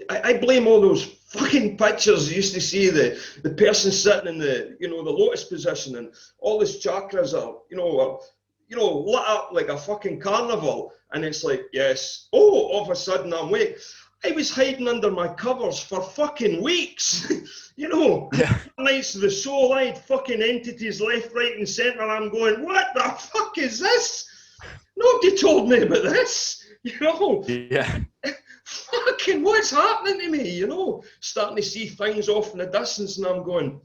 I blame all those fucking pictures you used to see, the person sitting in the, you know, the lotus position, and all his chakras are, you know, lit up like a fucking carnival, and it's like, yes, oh, all of a sudden I'm awake. I was hiding under my covers for fucking weeks. You know, nights the soul-eyed fucking entities left, right, and centre. I'm going, what the fuck is this? Nobody told me about this. You know, fucking what's happening to me? You know, starting to see things off in the distance, and I'm going,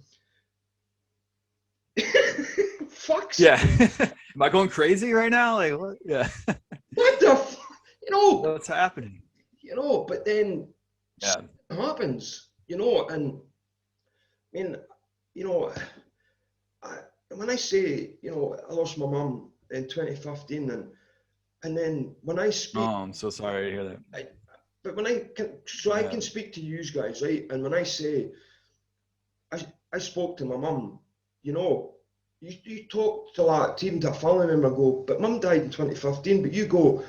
fuck's Am I going crazy right now? Like, what? Yeah. What the you know, what's happening? You know, but then it happens, you know, and I mean, you know, when I say, you know, I lost my mum in 2015, and then when I speak, oh, I'm so sorry to hear that. But when I can speak to you guys, right? And when I say I spoke to my mum, you know, you talk to that, even to a family member, go, but mum died in 2015, but you go,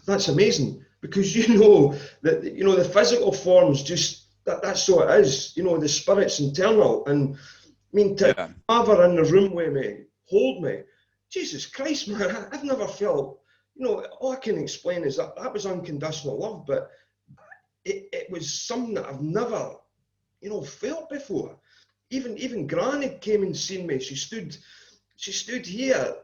that's amazing, because you know that, you know, the physical forms just that's so it is, you know, the spirit's internal. And I mean, to have her in the room with me, hold me, Jesus Christ, man, I've never felt, you know, all I can explain is that was unconditional love, but it was something that I've never, you know, felt before. Even Granny came and seen me. She stood here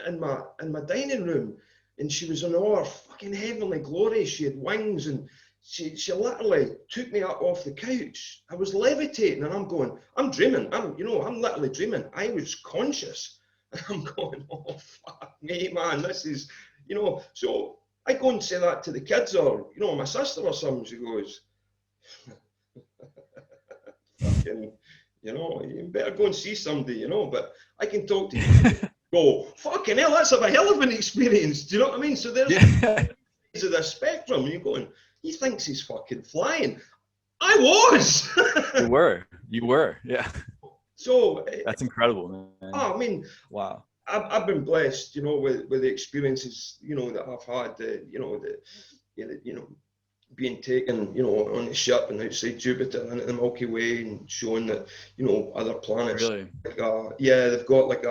in my dining room, and she was in all her fucking heavenly glory. She had wings, and she literally took me up off the couch. I was levitating, and I'm going, I'm dreaming. I'm literally dreaming. I was conscious, and I'm going, oh fuck me, man, this is, you know. So I go and say that to the kids, or, you know, my sister or something. She goes, fucking, you know, you better go and see somebody, you know. But I can talk to you. Go, fucking hell, that's a hell of an experience. Do you know what I mean? So there's of the spectrum, and you're going, he thinks he's fucking flying. I was. You were, yeah. So that's incredible, man. Oh, I mean, wow. I've been blessed, you know, with the experiences, you know, that I've had, you know, being taken, you know, on the ship and outside Jupiter and the Milky Way, and showing that, you know, other planets. Really? Like they've got like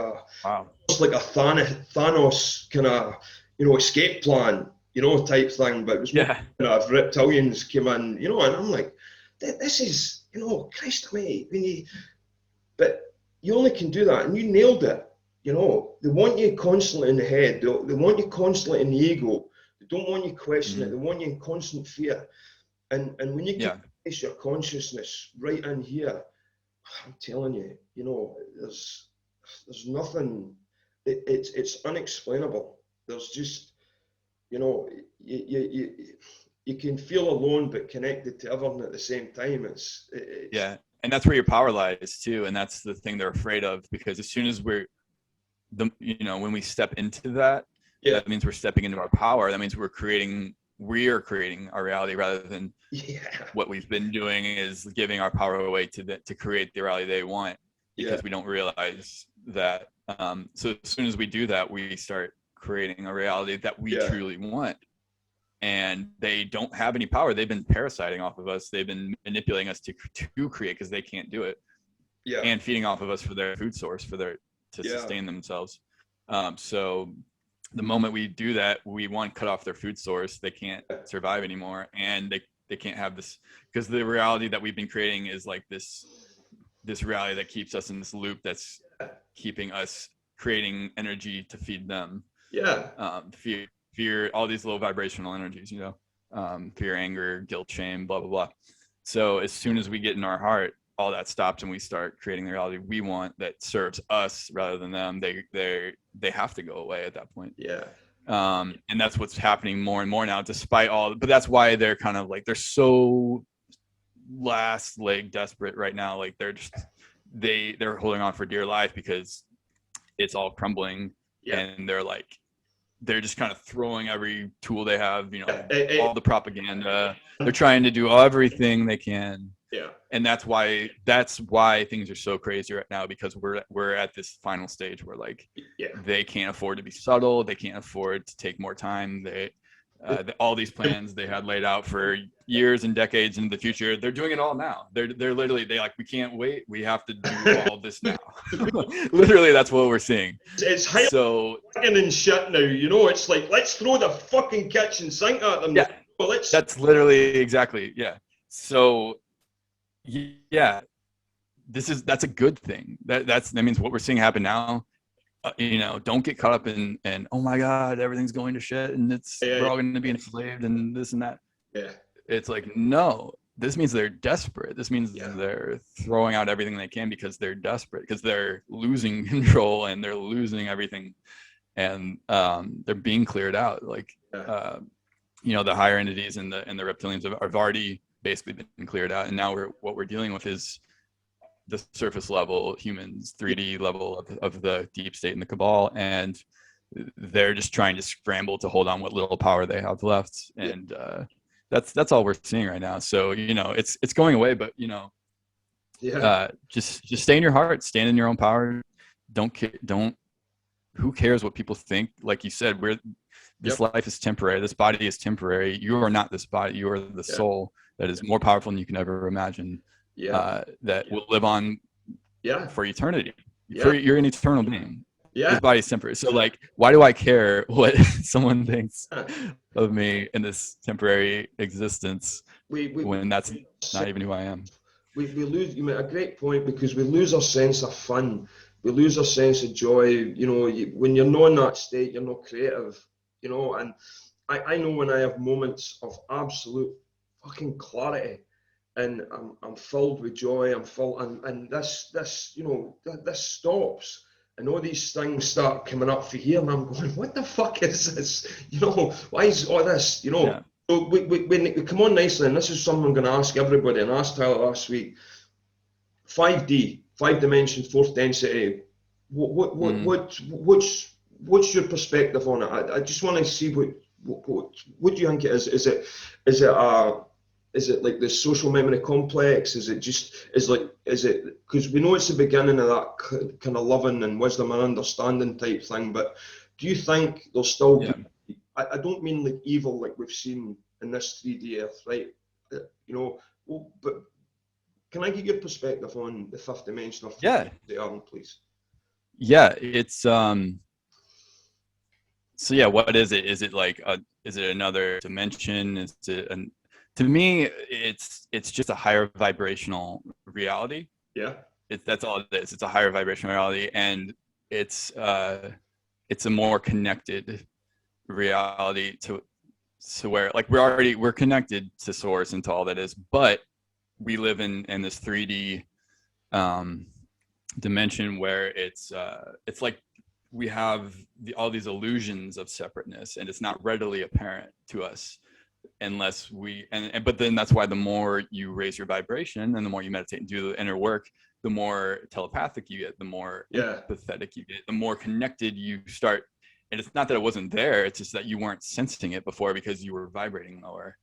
it's like a Thanos kind of, you know, escape plan, you know, type thing. But it was reptilians came in, you know, and I'm like, this is, you know, Christ me, but you only can do that, and you nailed it. You know, they want you constantly in the head. They want you constantly in the ego. They don't want you questioning it. They want you in constant fear. And when you can place your consciousness right in here, I'm telling you, you know, there's nothing. It's unexplainable. There's just, you know, you can feel alone but connected to everything at the same time. and that's where your power lies too. And that's the thing they're afraid of, because as soon as when we step into that, Yeah. that means we're stepping into our power. That means we're creating our reality, rather than what we've been doing is giving our power away to create the reality they want, because we don't realize that. So as soon as we do that, we start creating a reality that we truly want. And they don't have any power. They've been parasiting off of us. They've been manipulating us to create, because they can't do it. And feeding off of us for their food source, to sustain themselves. So the moment we do that, we cut off their food source. They can't survive anymore, and they can't have this, because the reality that we've been creating is like this reality that keeps us in this loop, that's keeping us creating energy to feed them. Fear, all these low vibrational energies, fear, anger, guilt, shame, blah blah blah. So as soon as we get in our heart, all that stops, and we start creating the reality we want that serves us rather than them. They have to go away at that point. And that's what's happening more and more now, despite all. But that's why they're kind of like, they're so last leg desperate right now. Like they're holding on for dear life, because it's all crumbling. And they're just kind of throwing every tool they have, all the propaganda. They're trying to do everything they can. And that's why things are so crazy right now, because we're at this final stage where they can't afford to be subtle. They can't afford to take more time. All these plans they had laid out for years and decades into the future, they're doing it all now. They're literally, we can't wait. We have to do all this now. Literally, that's what we're seeing. It's so and shit now. It's like, let's throw the fucking kitchen sink at them. That's literally exactly. So that's a good thing. That means what we're seeing happen now. Don't get caught up in oh my God, everything's going to shit, and we're all going to be enslaved and this and that. It's like, no, this means they're desperate. This means they're throwing out everything they can, because they're desperate, because they're losing control and they're losing everything, and they're being cleared out. The higher entities and the reptilians have already basically been cleared out, and now what we're dealing with is the surface level humans, 3D level of the deep state and the cabal, and they're just trying to scramble to hold on what little power they have left. And that's all we're seeing right now. So it's going away, but just stay in your heart, stand in your own power. Don't who cares what people think? Like you said, this life is temporary. This body is temporary. You are not this body. You are the soul that is more powerful than you can ever imagine. That will live on for eternity. You're an eternal being. This body is temporary. So why do I care what someone thinks of me in this temporary existence when that's not even who I am? We lose. You made a great point, because we lose our sense of fun. We lose our sense of joy. When you're not in that state, you're not creative. And I know when I have moments of absolute fucking clarity, and I'm filled with joy, and this stops, and all these things start coming up for here, and I'm going, what the fuck is this? Why is all this? So we come on nicely, and this is something I'm going to ask everybody, and I asked Tyler last week. 5D, 5 dimensions, fourth density. What's your perspective on it? I just want to see what do you think it is? Is it like the social memory complex? Is it because we know it's the beginning of that kind of loving and wisdom and understanding type thing, but do you think there's still I don't mean like evil like we've seen in this 3D earth, right? But can I get your perspective on the fifth dimension of the arm, please? It's so what is it? Is it is it another dimension? Is it to me, it's just a higher vibrational reality. That's all it is. It's a higher vibrational reality, and it's a more connected reality to where we're connected to source and to all that is, but we live in this 3D dimension where it's like we have all these illusions of separateness, and it's not readily apparent to us. unless we but then that's why the more you raise your vibration and the more you meditate and do the inner work, the more telepathic you get, the more empathetic you get, the more connected you start. And it's not that it wasn't there, it's just that you weren't sensing it before because you were vibrating lower.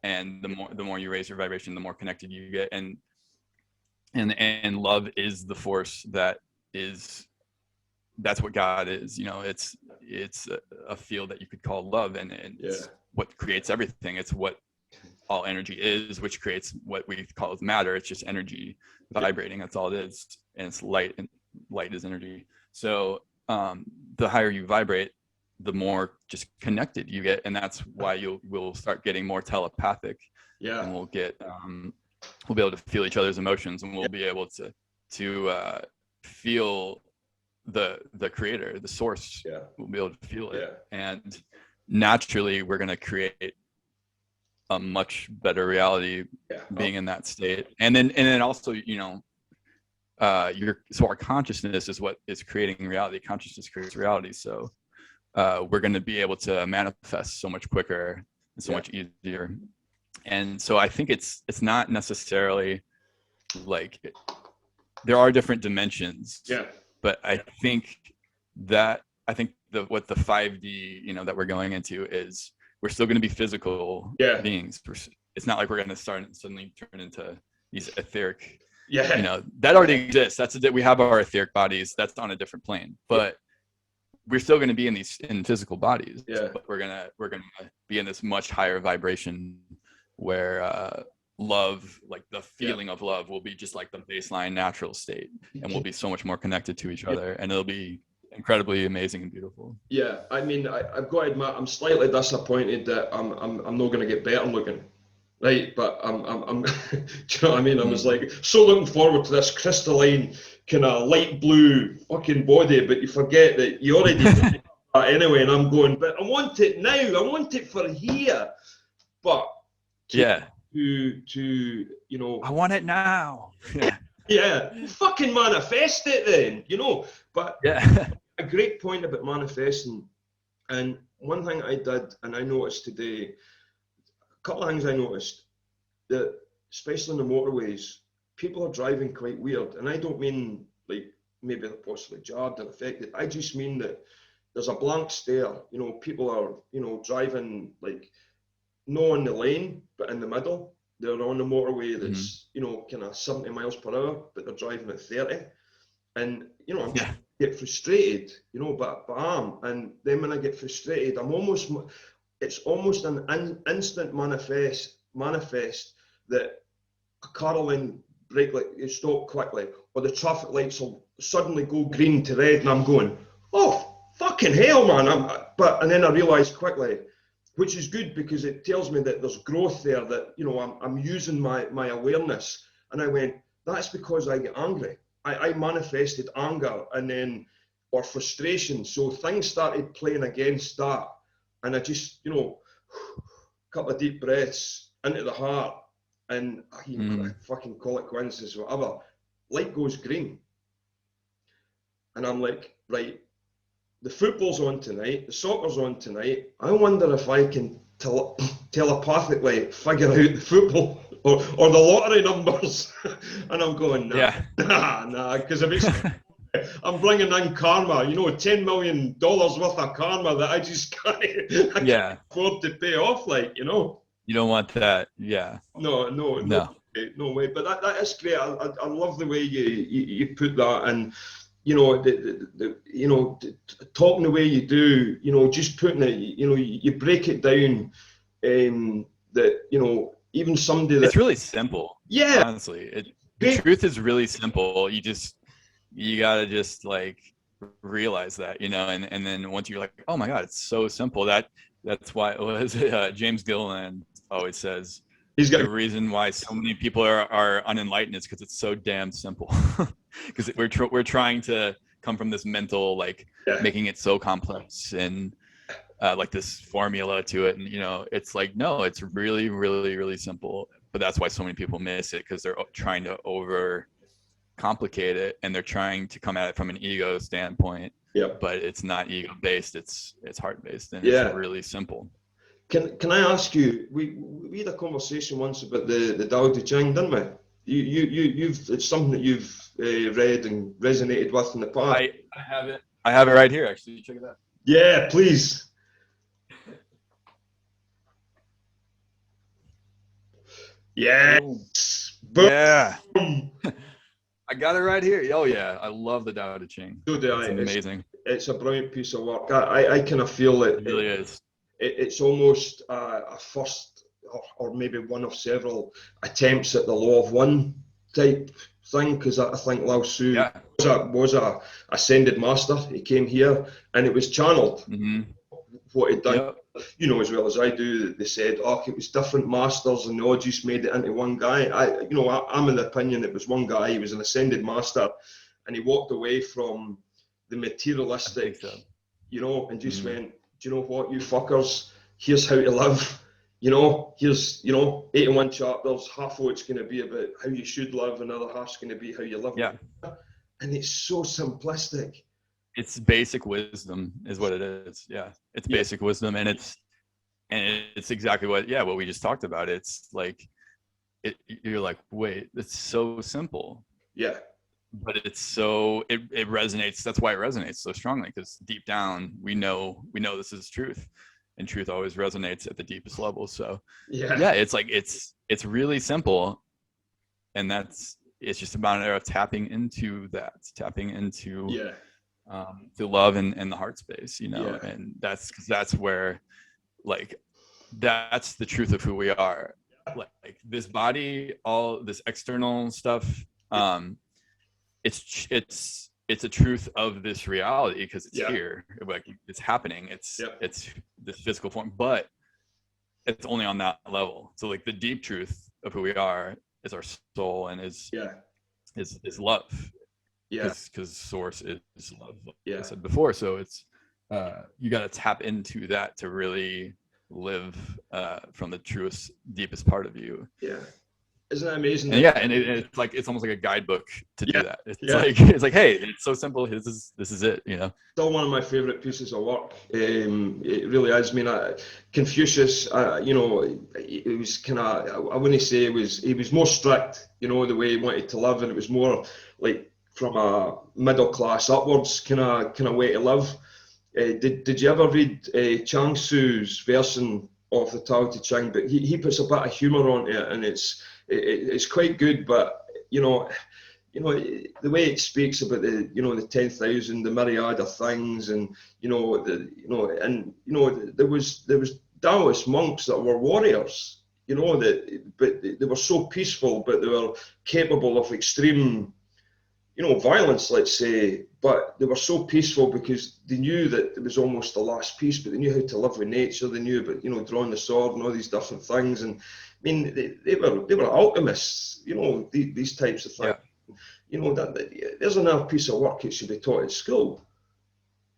And the more you raise your vibration, the more connected you get. And love is the force that's what God is. It's a field that you could call love, and it's what creates everything. It's what all energy is, which creates what we call matter. It's just energy vibrating. That's all it is. And it's light, and light is energy. So the higher you vibrate, the more just connected you get. And that's why we'll start getting more telepathic. And we'll get we'll be able to feel each other's emotions, and we'll be able to feel the creator, the source. We'll be able to feel it. And naturally we're going to create a much better reality being in that state. And then also, so our consciousness is what is creating reality. Consciousness creates reality. So we're going to be able to manifest so much quicker and so much easier. And so I think it's not necessarily like there are different dimensions. But I think what the 5D, that we're going into is we're still going to be physical beings. It's not like we're going to suddenly turn into these etheric, that already exists. We have our etheric bodies. That's on a different plane, but we're still going to be in physical bodies. But we're going to be in this much higher vibration where, love, like the feeling of love, will be just like the baseline natural state, and we'll be so much more connected to each other, and it'll be incredibly amazing and beautiful. I mean, I've got to admit, I'm slightly disappointed that I'm not going to get better looking, right? But I'm do you know what I mean? I was like so looking forward to this crystalline kind of light blue fucking body, but you forget that you already did that anyway. And I'm going, but I want it now. I want it for here. But to I want it now. Fucking manifest it then, But a great point about manifesting. And one thing I did, and I noticed today, a couple of things I noticed, that especially in the motorways, people are driving quite weird. And I don't mean like maybe they're possibly jarred or affected. I just mean that there's a blank stare. People are, driving like not on the lane, but in the middle. They're on the motorway that's, kind of 70 miles per hour, but they're driving at 30. And, I'm get frustrated, but I am. And then when I get frustrated, it's almost an instant manifest that a car will brake light, you stop quickly, or the traffic lights will suddenly go green to red, and I'm going, oh, fucking hell, man. And then I realise quickly, which is good because it tells me that there's growth there, that, I'm using my awareness. And I went, that's because I get angry. I manifested anger or frustration. So things started playing against that. And I just, a couple of deep breaths into the heart, and fucking call it coincidence, whatever. Light goes green. And I'm like, right, the football's on tonight, the soccer's on tonight. I wonder if I can telepathically figure out the football or the lottery numbers. And I'm going, nah, because I'm bringing in karma, $10 million worth of karma that I just can't afford to pay off, You don't want that, No way. But that is great. I love the way you put that, and talking the way you do, just putting it, you break it down, that, even somebody that... It's really simple. Honestly. The truth is really simple. You gotta just like realize that, and then once you're like, oh my God, it's so simple. That's why James Gilliland always says, the reason why so many people are unenlightened is because it's so damn simple. Because we're trying to come from this mental, like making it so complex and like this formula to it, and it's like, no, it's really, really, really simple. But that's why so many people miss it, because they're trying to over complicate it, and they're trying to come at it from an ego standpoint. But it's not ego based, it's heart based, and it's really simple. Can I ask you? We had a conversation once about the Tao Te Ching, didn't we? You've it's something that you've read and resonated with in the past. I have it. I have it right here, actually. Check it out. Yeah, please. Yes. Boom. Yeah. I got it right here. Oh yeah, I love the Tao Te Ching. So do I. It's amazing. It's a brilliant piece of work. I kind of feel that It really is. It's almost a first or maybe one of several attempts at the law of one type thing, because I think Lao Tzu was a ascended master. He came here and it was channeled. What he'd done, you know as well as I do, they said, oh, it was different masters and they all just made it into one guy. I'm in the opinion it was one guy. He was an ascended master and he walked away from the materialistic, you know, and just went, do you know what, you fuckers, here's how to live. You know, here's, 81 chapters, half of it's going to be about how you should live, another half's going to be how you live. Yeah. And it's so simplistic. It's basic wisdom is what it is. Yeah. It's basic wisdom, and it's exactly what we just talked about. It's like, you're like, wait, it's so simple. Yeah. But it resonates. That's why it resonates so strongly, because deep down we know this is truth. And truth always resonates at the deepest level. So it's like it's really simple, and it's just a matter of tapping into the love and the heart space, and that's where, like, that's the truth of who we are. Like this body, all this external stuff, it's a truth of this reality, because it's here, like it's happening, it's this physical form, but it's only on that level. So like the deep truth of who we are is our soul, and is love, because source is love, like I said before. So it's you got to tap into that to really live from the truest, deepest part of you. Isn't that amazing? And it's like, it's almost like a guidebook to do that. It's like, hey, it's so simple. This is it. Still one of my favorite pieces of work. It really is. I mean, Confucius, it was kind of, I wouldn't say he was more strict, the way he wanted to live, and it was more like from a middle class upwards kind of way to live. Did you ever read Chang Tzu's version of the Tao Te Ching? But he puts a bit of humor on it, and it's quite good. But the way it speaks about the 10,000, the myriad of things, and there was Taoist monks that were warriors, but they were so peaceful, but they were capable of extreme violence, let's say, but they were so peaceful because they knew that it was almost the last piece, but they knew how to live with nature. They knew about, drawing the sword and all these different things. And I mean, they were alchemists, these types of things. There's another piece of work that should be taught at school.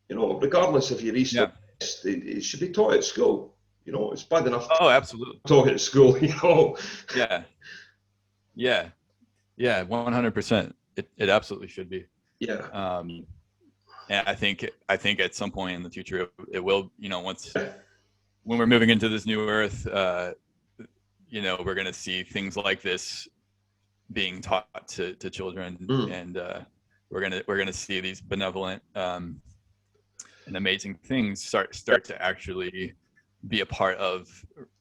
Regardless if you research, it should be taught at school. It's bad enough. Oh, absolutely. Taught at school, Yeah, 100%. It absolutely should be. And I think at some point in the future it will, when we're moving into this new earth, we're going to see things like this being taught to children, and we're going to see these benevolent and amazing things start to actually be a part of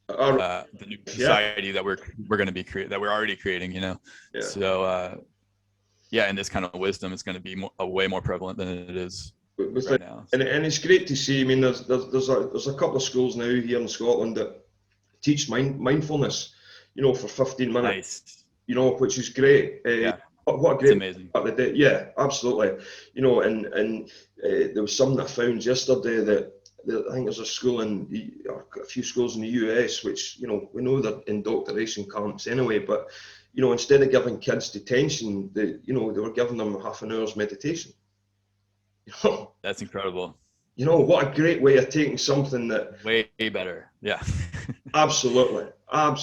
the new society that we're going to be that we're already creating, So and this kind of wisdom is going to be way more prevalent than it is right now. And it's great to see. I mean, there's a couple of schools now here in Scotland that teach mindfulness, for 15 minutes, which is great. What a great, amazing. Yeah, absolutely. And there was something I found yesterday that I think there's a few schools in the US, which, we know they're indoctrination camps anyway, but instead of giving kids detention, they were giving them half an hour's meditation. That's incredible. What a great way of taking something that way better. Yeah. Absolutely. I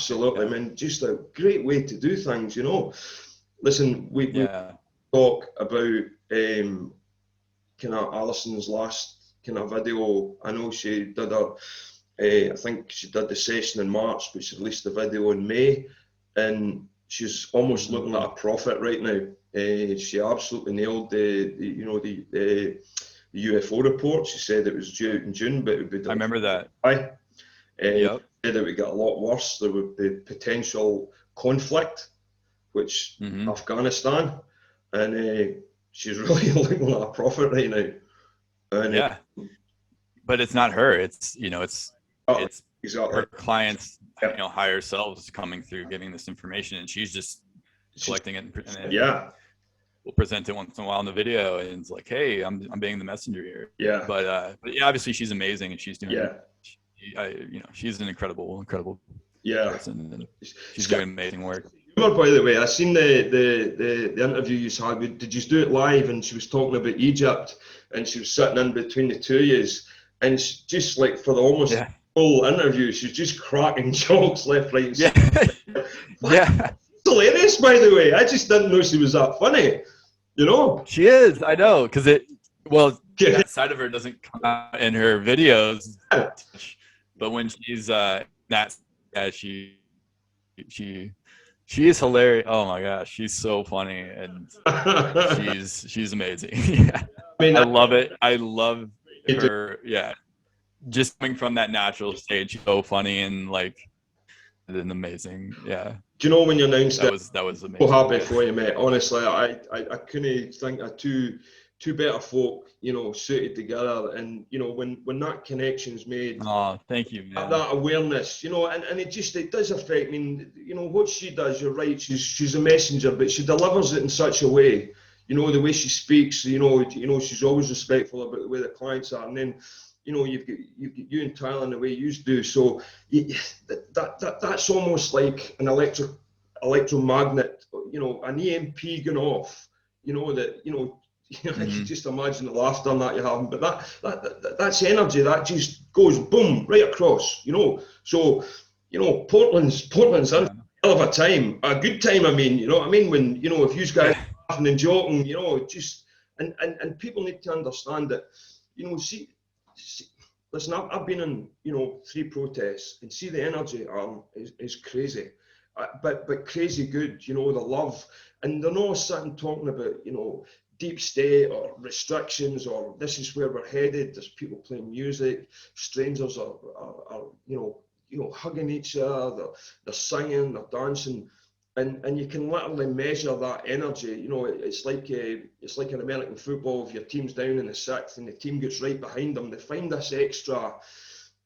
mean, just a great way to do things. Listen, we talk about kind of Alison's last kind of video. I know she did I think she did the session in March, but she released the video in May, and she's almost looking like a prophet right now. She absolutely nailed the UFO report. She said it was due out in June, but it would be I remember that. Yep. Said it would get a lot worse. There would be potential conflict, which Afghanistan, and she's really looking like a prophet right now. And, yeah, but it's not her. It's it's exactly her clients, higher selves coming through, giving this information, and she's just collecting it. And we'll present it once in a while in the video, and it's like, hey, I'm being the messenger here. Yeah. But yeah, obviously she's amazing, and she's doing. She's an incredible person, and she's doing amazing work. By the way, I seen the interview you had. Did you do it live? And she was talking about Egypt, and she was sitting in between the two of you, and she just like for the almost full interview, she's just cracking jokes left, right, and center. Yeah. Hilarious, by the way. I just didn't know she was that funny. She is. I know, because that side of her doesn't come out in her videos, but when she's she is hilarious. Oh my gosh, she's so funny, and she's amazing. Yeah. I mean, I love it. I love her. Yeah, just coming from that natural stage, so funny and amazing. Yeah. Do you know when you announced that was amazing? So happy for you, mate. Honestly, I couldn't think of two better folk, suited together, and when that connection's made. Oh, thank you, man. That awareness, and it does affect. I mean, what she does, you're right. She's a messenger, but she delivers it in such a way, the way she speaks. She's always respectful about the way the clients are, and then. You've got you and Tyler the way you do. So that's almost like an electromagnet, an EMP going off. I can just imagine the laughter and that you're having. But that's energy that just goes boom right across. So Portland's in a hell of a time, a good time. I mean, when if you guys are laughing and joking, just and people need to understand that, listen, I've been in 3 protests, and see the energy is crazy, but crazy good. The love, and they're not sitting talking about deep state or restrictions or this is where we're headed. There's people playing music, strangers are hugging each other, they're singing, they're dancing. And you can literally measure that energy. It's like in American football. If your team's down in the 6th and the team gets right behind them, they find this extra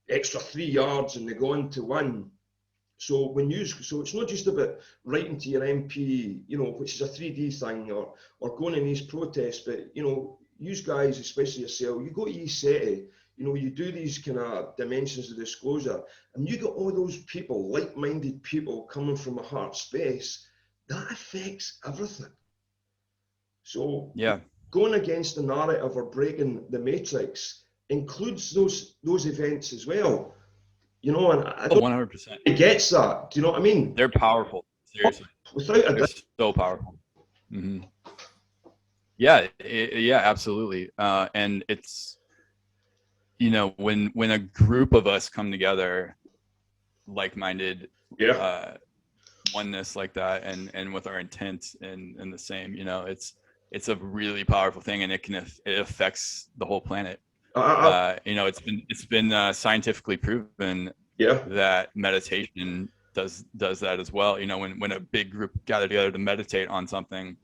3 yards and they go on to win. So it's not just about writing to your MP, which is a 3D thing, or going in these protests, but you guys, especially yourself, you go to ESETI, you do these kind of dimensions of disclosure, and you get all those people, like-minded people coming from a heart space, that affects everything. So going against the narrative or breaking the matrix includes those events as well. And I don't 100%. It gets that. Do you know what I mean? They're powerful. Seriously. They're so powerful. Mm-hmm. Yeah, absolutely. And it's, when a group of us come together, like-minded, oneness like that, and with our intent and the same, it's a really powerful thing, and it affects the whole planet. It's been scientifically proven that meditation does that as well. When a big group gather together to meditate on something,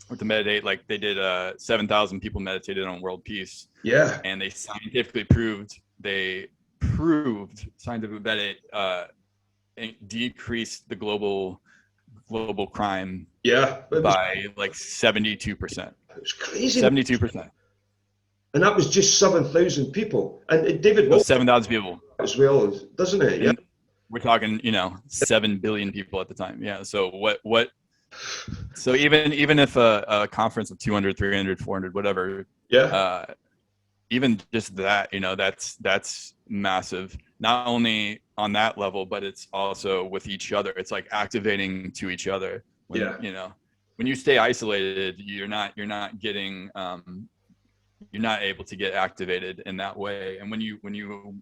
or to meditate, like they did 7,000 people meditated on world peace. Yeah. And they scientifically proved that it decreased the global crime by like 72%. It's crazy. 72%. And that was just 7,000 people. And David 7,000 people as well, doesn't it? Yeah. And we're talking, 7 billion people at the time. Yeah. So what? So even if a conference of 200, 300, 400, whatever. Yeah. Even just that, that's massive. Not only on that level, but it's also with each other. It's like activating to each other. When you stay isolated, you're not getting. You're not able to get activated in that way. And when you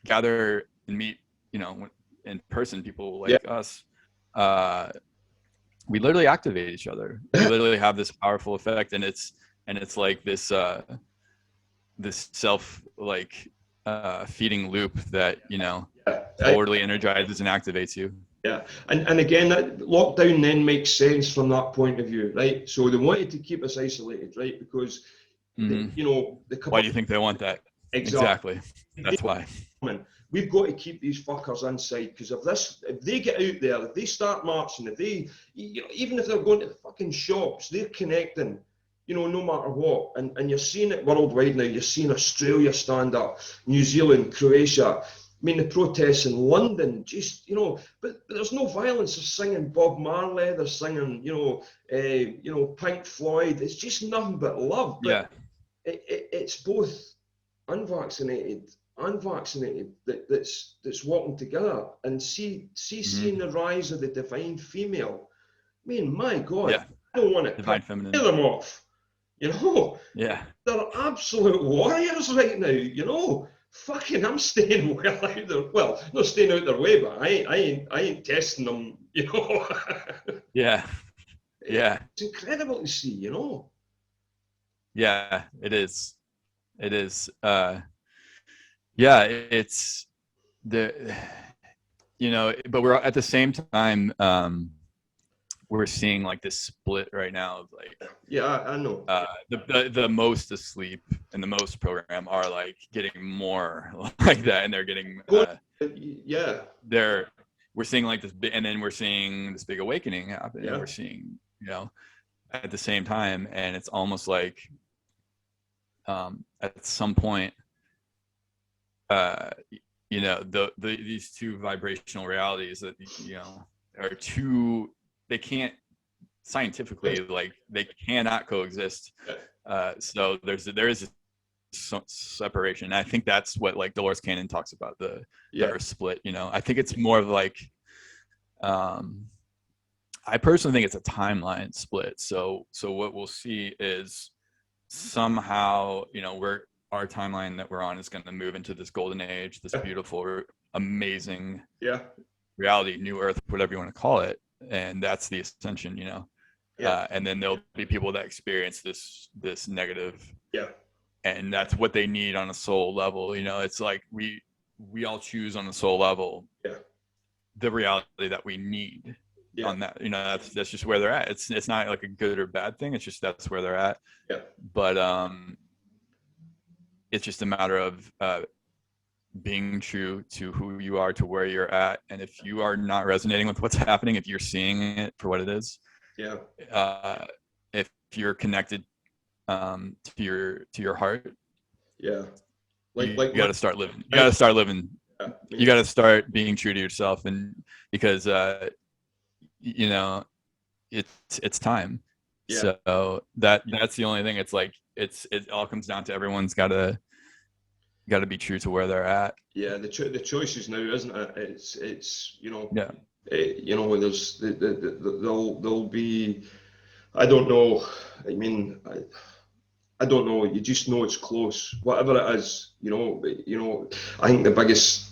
gather and meet, you know, in person people Yeah. like us, we literally activate each other. We literally have this powerful effect, and it's like this this self like feeding loop that, you know, totally energizes and activates you. Yeah, and again, that lockdown then makes sense from that point of view, right? So they wanted to keep us isolated, right? Because Mm-hmm. you know, Why do you think they want that? Exactly. That's why. We've got to keep these fuckers inside, because if they get out there, if they start marching, if they, you know, even if they're going to the fucking shops, they're connecting, you know, no matter what. And you're seeing it worldwide now. You're seeing Australia stand up, New Zealand, Croatia. I mean, the protests in London, just, you know, but there's no violence. They're singing Bob Marley, they're singing, you know, Pink Floyd. It's just nothing but love. But it's both unvaccinated and vaccinated that's walking together. And seeing the rise of the divine female. I mean, my God, I don't want to divine feminine. Kill them off. You know, they're absolute warriors right now. You know, fucking, I'm staying well out there. Well, not staying out their way, but I ain't testing them. You know. Yeah. It's incredible to see. You know. Yeah, it is. It is. Yeah, it's the, you know, but we're at the same time, we're seeing like this split right now of like, I know, the most asleep and the most program are like getting more like that, and they're getting we're seeing like this big, and then we're seeing this big awakening happen, and we're seeing, you know, at the same time, and it's almost like at some point, you know, these two vibrational realities that, you know, are two, they can't scientifically, like, they cannot coexist. So there is a separation. And I think that's what, like, Dolores Cannon talks about, the Earth split. You know, I think it's more of like, I personally think it's a timeline split. So what we'll see is somehow, you know, our timeline that we're on is going to move into this golden age, this beautiful, amazing reality, new Earth, whatever you want to call it. And that's the ascension, you know. And then there'll be people that experience this negative, and that's what they need on a soul level. You know, it's like we all choose on a soul level the reality that we need on that. You know, that's just where they're at. It's not like a good or bad thing. It's just that's where they're at. But it's just a matter of being true to who you are, to where you're at. And if you are not resonating with what's happening, if you're seeing it for what it is, if you're connected to your heart, you got to start living. You got to start living. You got to start being true to yourself, and because you know, it's time. So that's the only thing. It's like it all comes down to everyone's got to be true to where they're at. The choice is now, isn't it? It's you know, you know, there's there'll be, I don't know, I mean, I don't know, you just know it's close, whatever it is. You know, I think the biggest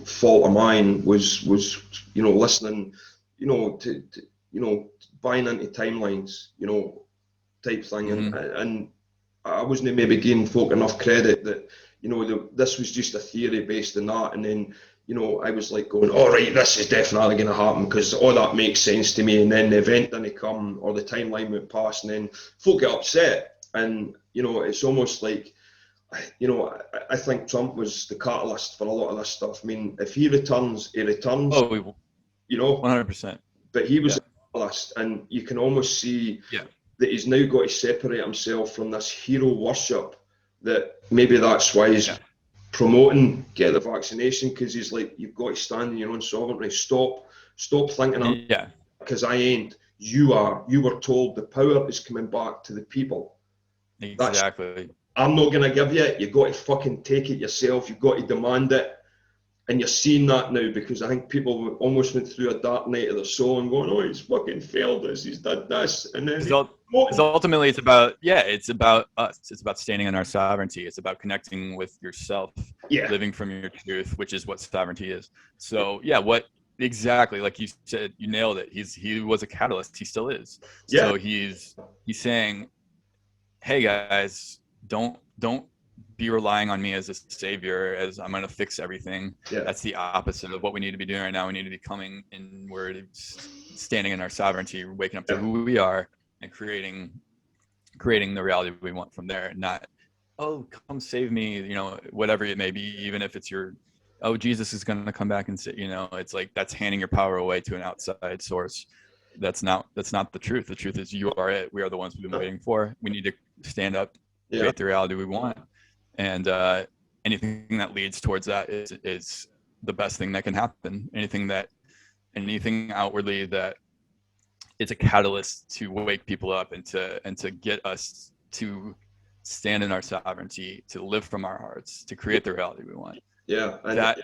fault of mine was you know, listening, you know, to you know, buying into timelines, you know, type thing. And I wasn't maybe giving folk enough credit that, you know, this was just a theory based on that. And then, you know, I was like going, all right, this is definitely going to happen because all that makes sense to me. And then the event didn't come, or the timeline went past, and then folk get upset. And, you know, it's almost like, you know, I think Trump was the catalyst for a lot of this stuff. I mean, if he returns, Oh, you know, 100%. But he was a catalyst, and you can almost see that he's now got to separate himself from this hero worship. That maybe that's why he's promoting get the vaccination, because he's like, you've got to stand in your own sovereignty. Stop thinking because I ain't. You are. You were told the power is coming back to the people. Exactly. I'm not gonna give you. You got to fucking take it yourself. You've got to demand it. And you're seeing that now, because I think people almost went through a dark night of their soul and going, oh, he's fucking failed us, he's done this. And then Because ultimately it's about us. It's about standing in our sovereignty. It's about connecting with yourself, living from your truth, which is what sovereignty is. So what exactly, like you said, you nailed it. He was a catalyst. He still is. So he's saying, hey guys, don't be relying on me as a savior, as I'm going to fix everything. That's the opposite of what we need to be doing right now. We need to be coming inward, standing in our sovereignty, waking up to who we are, and creating the reality we want from there. Not, oh, come save me, whatever it may be, even if it's Jesus is going to come back and say, it's like, that's handing your power away to an outside source. That's not the truth. The truth is you are it. We are the ones we've been waiting for. We need to stand up, create the reality we want. And anything that leads towards that is the best thing that can happen. Anything outwardly that it's a catalyst to wake people up and to get us to stand in our sovereignty, to live from our hearts, to create the reality we want. That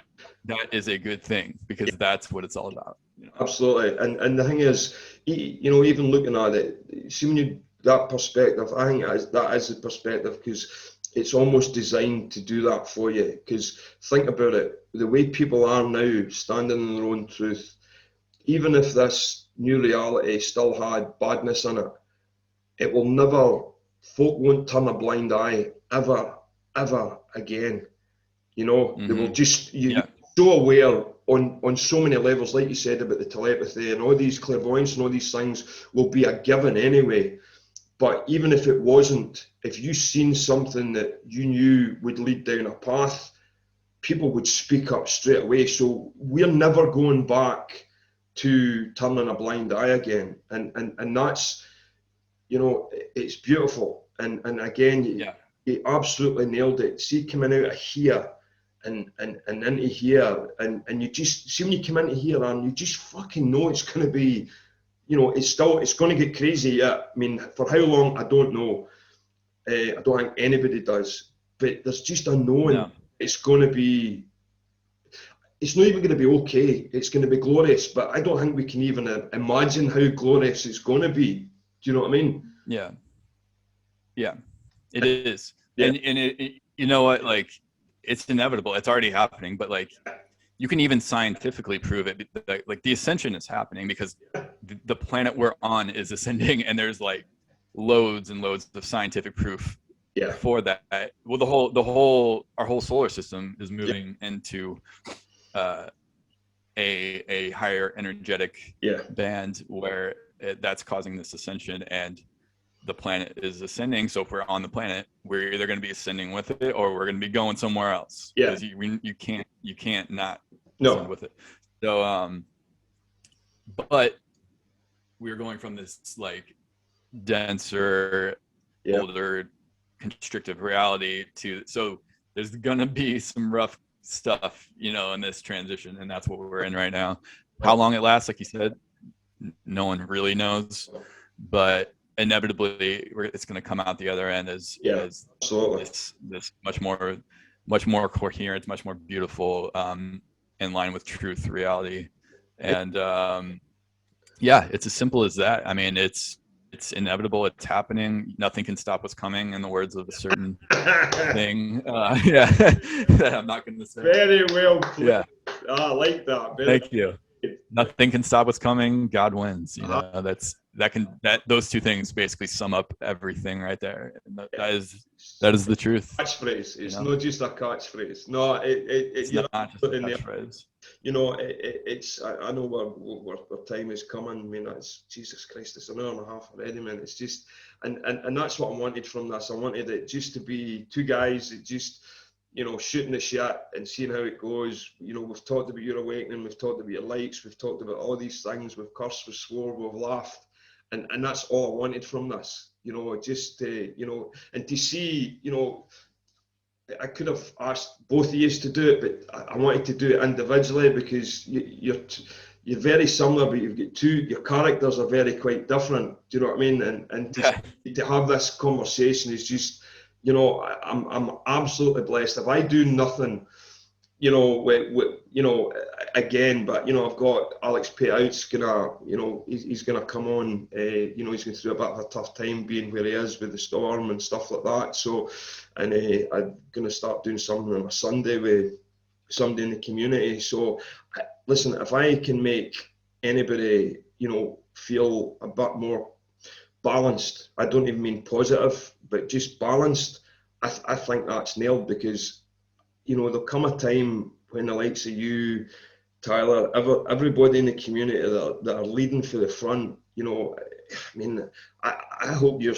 is a good thing, because that's what it's all about. Absolutely. And the thing is, even looking at it, see, when that perspective, I think that is the perspective, because it's almost designed to do that for you. Because think about it, the way people are now, standing in their own truth, even if this new reality still had badness in it, it will never, folk won't turn a blind eye ever again. They will just, so aware on so many levels, like you said about the telepathy and all these clairvoyance and all these things will be a given anyway. But even if it wasn't, if you seen something that you knew would lead down a path, people would speak up straight away. So we're never going back to turning a blind eye again. And that's, it's beautiful. And again, you absolutely nailed it. See, coming out of here and into here, and you just see, when you come into here, and you just fucking know it's going to be, it's going to get crazy. I mean, for how long, I don't know. I don't think anybody does, but there's just a knowing it's going to be, it's not even going to be okay. It's going to be glorious, but I don't think we can even imagine how glorious it's going to be. Do you know what I mean? Yeah, it is. And it, you know what, like, it's inevitable. It's already happening, but like, you can even scientifically prove it. Like, the ascension is happening because the planet we're on is ascending, and there's like loads and loads of scientific proof for that. Well, our whole solar system is moving into a higher energetic band where that's causing this ascension, and the planet is ascending. So if we're on the planet, we're either going to be ascending with it, or we're going to be going somewhere else. Because you can't not ascend with it. So but we're going from this like denser, older, constrictive reality to, so there's gonna be some rough stuff, in this transition, and that's what we're in right now. How long it lasts, like you said, no one really knows, but inevitably it's going to come out the other end as this much more coherent, much more beautiful, in line with truth, reality. And it's as simple as that. I mean, it's inevitable. It's happening. Nothing can stop what's coming, in the words of a certain thing. That I'm not going to say. Very well put. Yeah, I like that. Thank you. Nothing can stop what's coming. God wins. Those two things basically sum up everything right there. And that is the truth. Catchphrase. It's not just a catchphrase. No, it's not just a catchphrase. It's. I know where time is coming. I mean, that's, Jesus Christ, it's an hour and a half already, man. It's just, and that's what I wanted from this. I wanted it just to be two guys that just, shooting the shit and seeing how it goes. We've talked about your awakening, we've talked about your lights, we've talked about all these things, we've cursed, we've swore, we've laughed, and that's all I wanted from this. Just and to see, I could have asked both of you to do it, but I wanted to do it individually, because you're very similar, but you've got your characters are quite different. Do you know what I mean? And to have this conversation is just, I'm absolutely blessed. If I do nothing, again, but I've got Alex Payout's gonna, he's gonna come on. He's going through a bit of a tough time being where he is with the storm and stuff like that. So, and I'm gonna start doing something on a Sunday with somebody in the community. So, listen, if I can make anybody, feel a bit more balanced, I don't even mean positive, but just balanced, I think that's nailed, because there'll come a time when the likes of you, Tyler, everybody in the community that are leading for the front, I hope your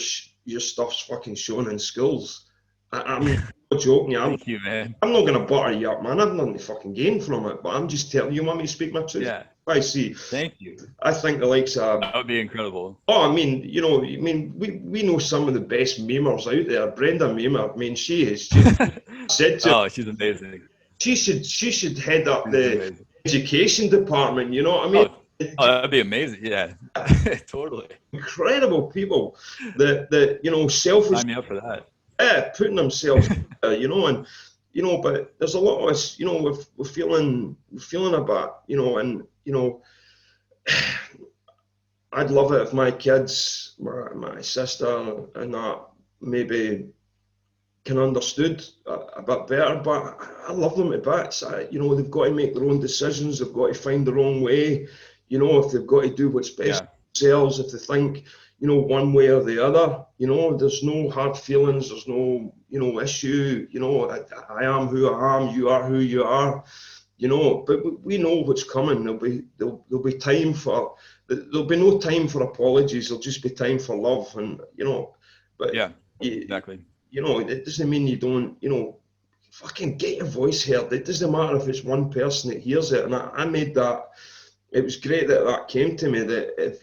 stuff's fucking shown in schools. I'm not joking. Thank you, man. I'm not going to butter you up, man. I've nothing to fucking gain from it, but I'm just telling you. Want me to speak my truth? Yeah. I see. Thank you. I think the likes of... That would be incredible. Oh, we know some of the best memers out there. Brenda Memer, she is just said to... Oh, she's amazing. She should head up the education department, you know what I mean? Oh, that'd be amazing. Yeah. Totally. Incredible people that selfish... Sign me up for that. Yeah, putting themselves, but there's a lot of us, we're feeling a bit, and I'd love it if my kids, my sister and that maybe can understood a bit better, but I love them to bits. They've got to make their own decisions, they've got to find their own way, if they've got to do what's best for themselves, if they think, one way or the other, there's no hard feelings, there's no, issue, I am who I am, you are who you are, but we know what's coming. There'll be time for, there'll be no time for apologies, there'll just be time for love, and, but yeah, exactly. It doesn't mean you don't, fucking get your voice heard. It doesn't matter if it's one person that hears it, and I made that, it was great that came to me, that if,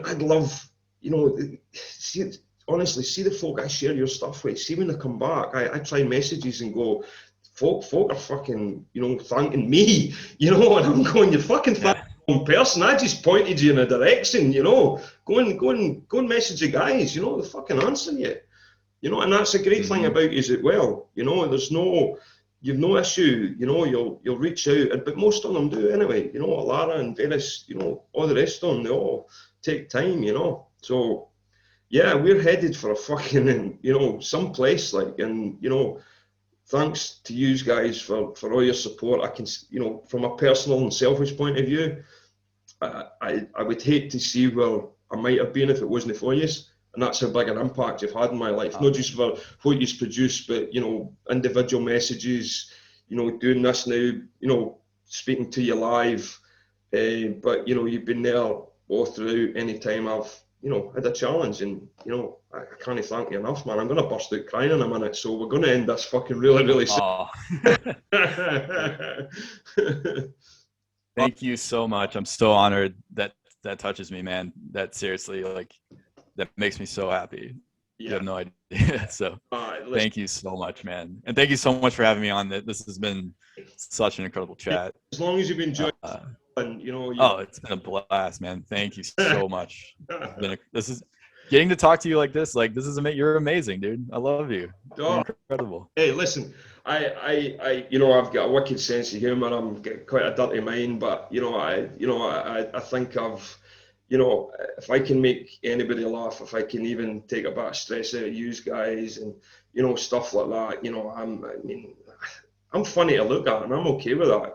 I'd love, honestly, see the folk I share your stuff with, see when they come back, I try messages and go, folk are fucking, thanking me, and I'm going, you're fucking thanking the wrong person. I just pointed you in a direction, go and message the guys, they fucking answer you, and that's a great thing about you as well, there's no, you've no issue, you'll reach out, but most of them do anyway, Alara and Veris, all the rest of them, they all take time, so yeah, we're headed for a fucking, some place like, and, thanks to you guys for all your support. I can, from a personal and selfish point of view, I would hate to see where I might have been if it wasn't for you. And that's how big an impact you've had in my life, not just for what you've produced, but, individual messages, doing this now, speaking to you live, but, you've been there all throughout any time I've, had a challenge, and, I can't thank you enough, man. I'm going to burst out crying in a minute, so we're going to end this fucking really, really soon. Thank you so much. I'm so honored. That touches me, man. That seriously, that makes me so happy. Yeah. You have no idea. So thank you so much, man. And thank you so much for having me on. This has been such an incredible chat. As long as you've enjoyed and it's been a blast, man. Thank you so much. This is getting to talk to you like this you're amazing, dude. I love you. You're incredible. Hey, listen, I I've got a wicked sense of humor. I'm quite a dirty mind, but I think I've, if I can make anybody laugh, if I can even take a bit of stress out of you guys, and stuff like that, I'm funny to look at, and I'm okay with that.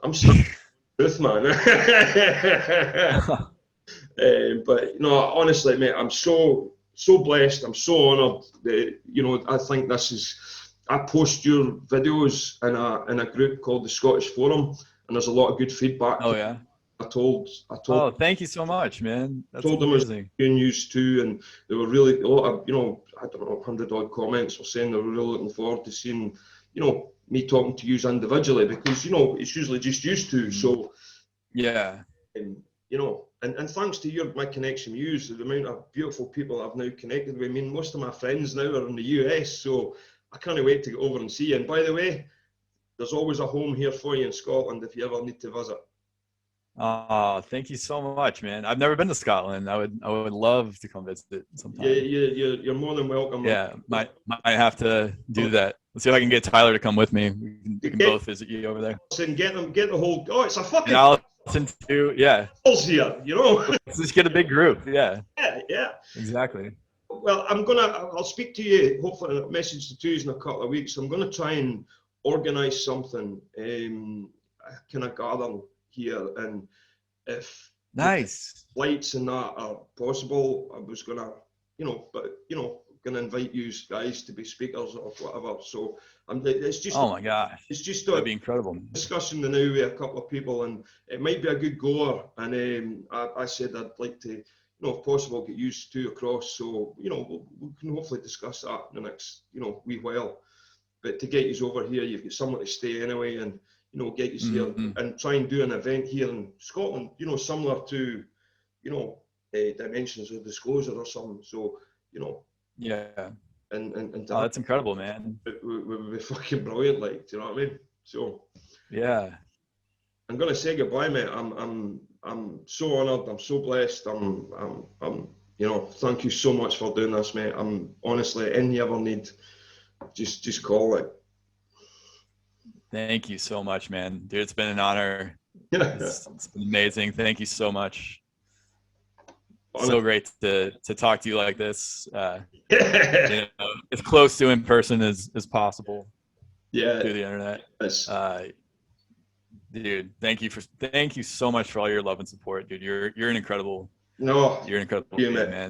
I'm truth, man. But honestly, mate, I'm so blessed. I'm so honoured that I think this is. I post your videos in a group called the Scottish Forum, and there's a lot of good feedback. Oh yeah. I told. Oh, thank you so much, man. That's told amazing. Them news too, and they were really a lot of I don't know 100 odd comments were saying they were really looking forward to seeing me talking to you individually, because it's usually just used to. So yeah, and and thanks to my connection views, the amount of beautiful people I've now connected with. Most of my friends now are in the US, so I can't wait to get over and see you. And by the way, there's always a home here for you in Scotland if you ever need to visit. Oh, thank you so much, man. I've never been to Scotland. I would love to come visit sometime. Yeah, you're more than welcome. Yeah, might have to do that. Let's see if I can get Tyler to come with me. We can We can both visit you over there. And get the whole. Oh, it's a fucking. And I'll listen to here, you know. Let's just get a big group. Yeah. Yeah. Exactly. Well, I'll speak to you, hopefully a message to twos in a couple of weeks. I'm gonna try and organise something, kind of gather here, and if nice flights and that are possible, I was gonna, gonna invite you guys to be speakers or whatever. So it's just. Oh my gosh. It's just that'd be incredible. Discussion the now with a couple of people, and it might be a good goer. And I said I'd like to, if possible, get used to across. So we can hopefully discuss that in the next, wee while. But to get you over here, you've got somewhere to stay anyway, and get you here and try and do an event here in Scotland. Similar to, Dimensions of Disclosure or something. So yeah. And that's incredible, man. It would be fucking brilliant, like, do you know what I mean? So yeah, I'm gonna say goodbye, mate. I'm so honoured. I'm so blessed. I'm thank you so much for doing this, mate. I'm honestly, any you ever need, just call it. Thank you so much, man. Dude, it's been an honor. It's been amazing. Thank you so much. So great to talk to you like this. As close to in person as possible. Yeah. Through the internet. Dude, thank you so much for all your love and support, dude. You're an incredible. No. You're an incredible dude, man.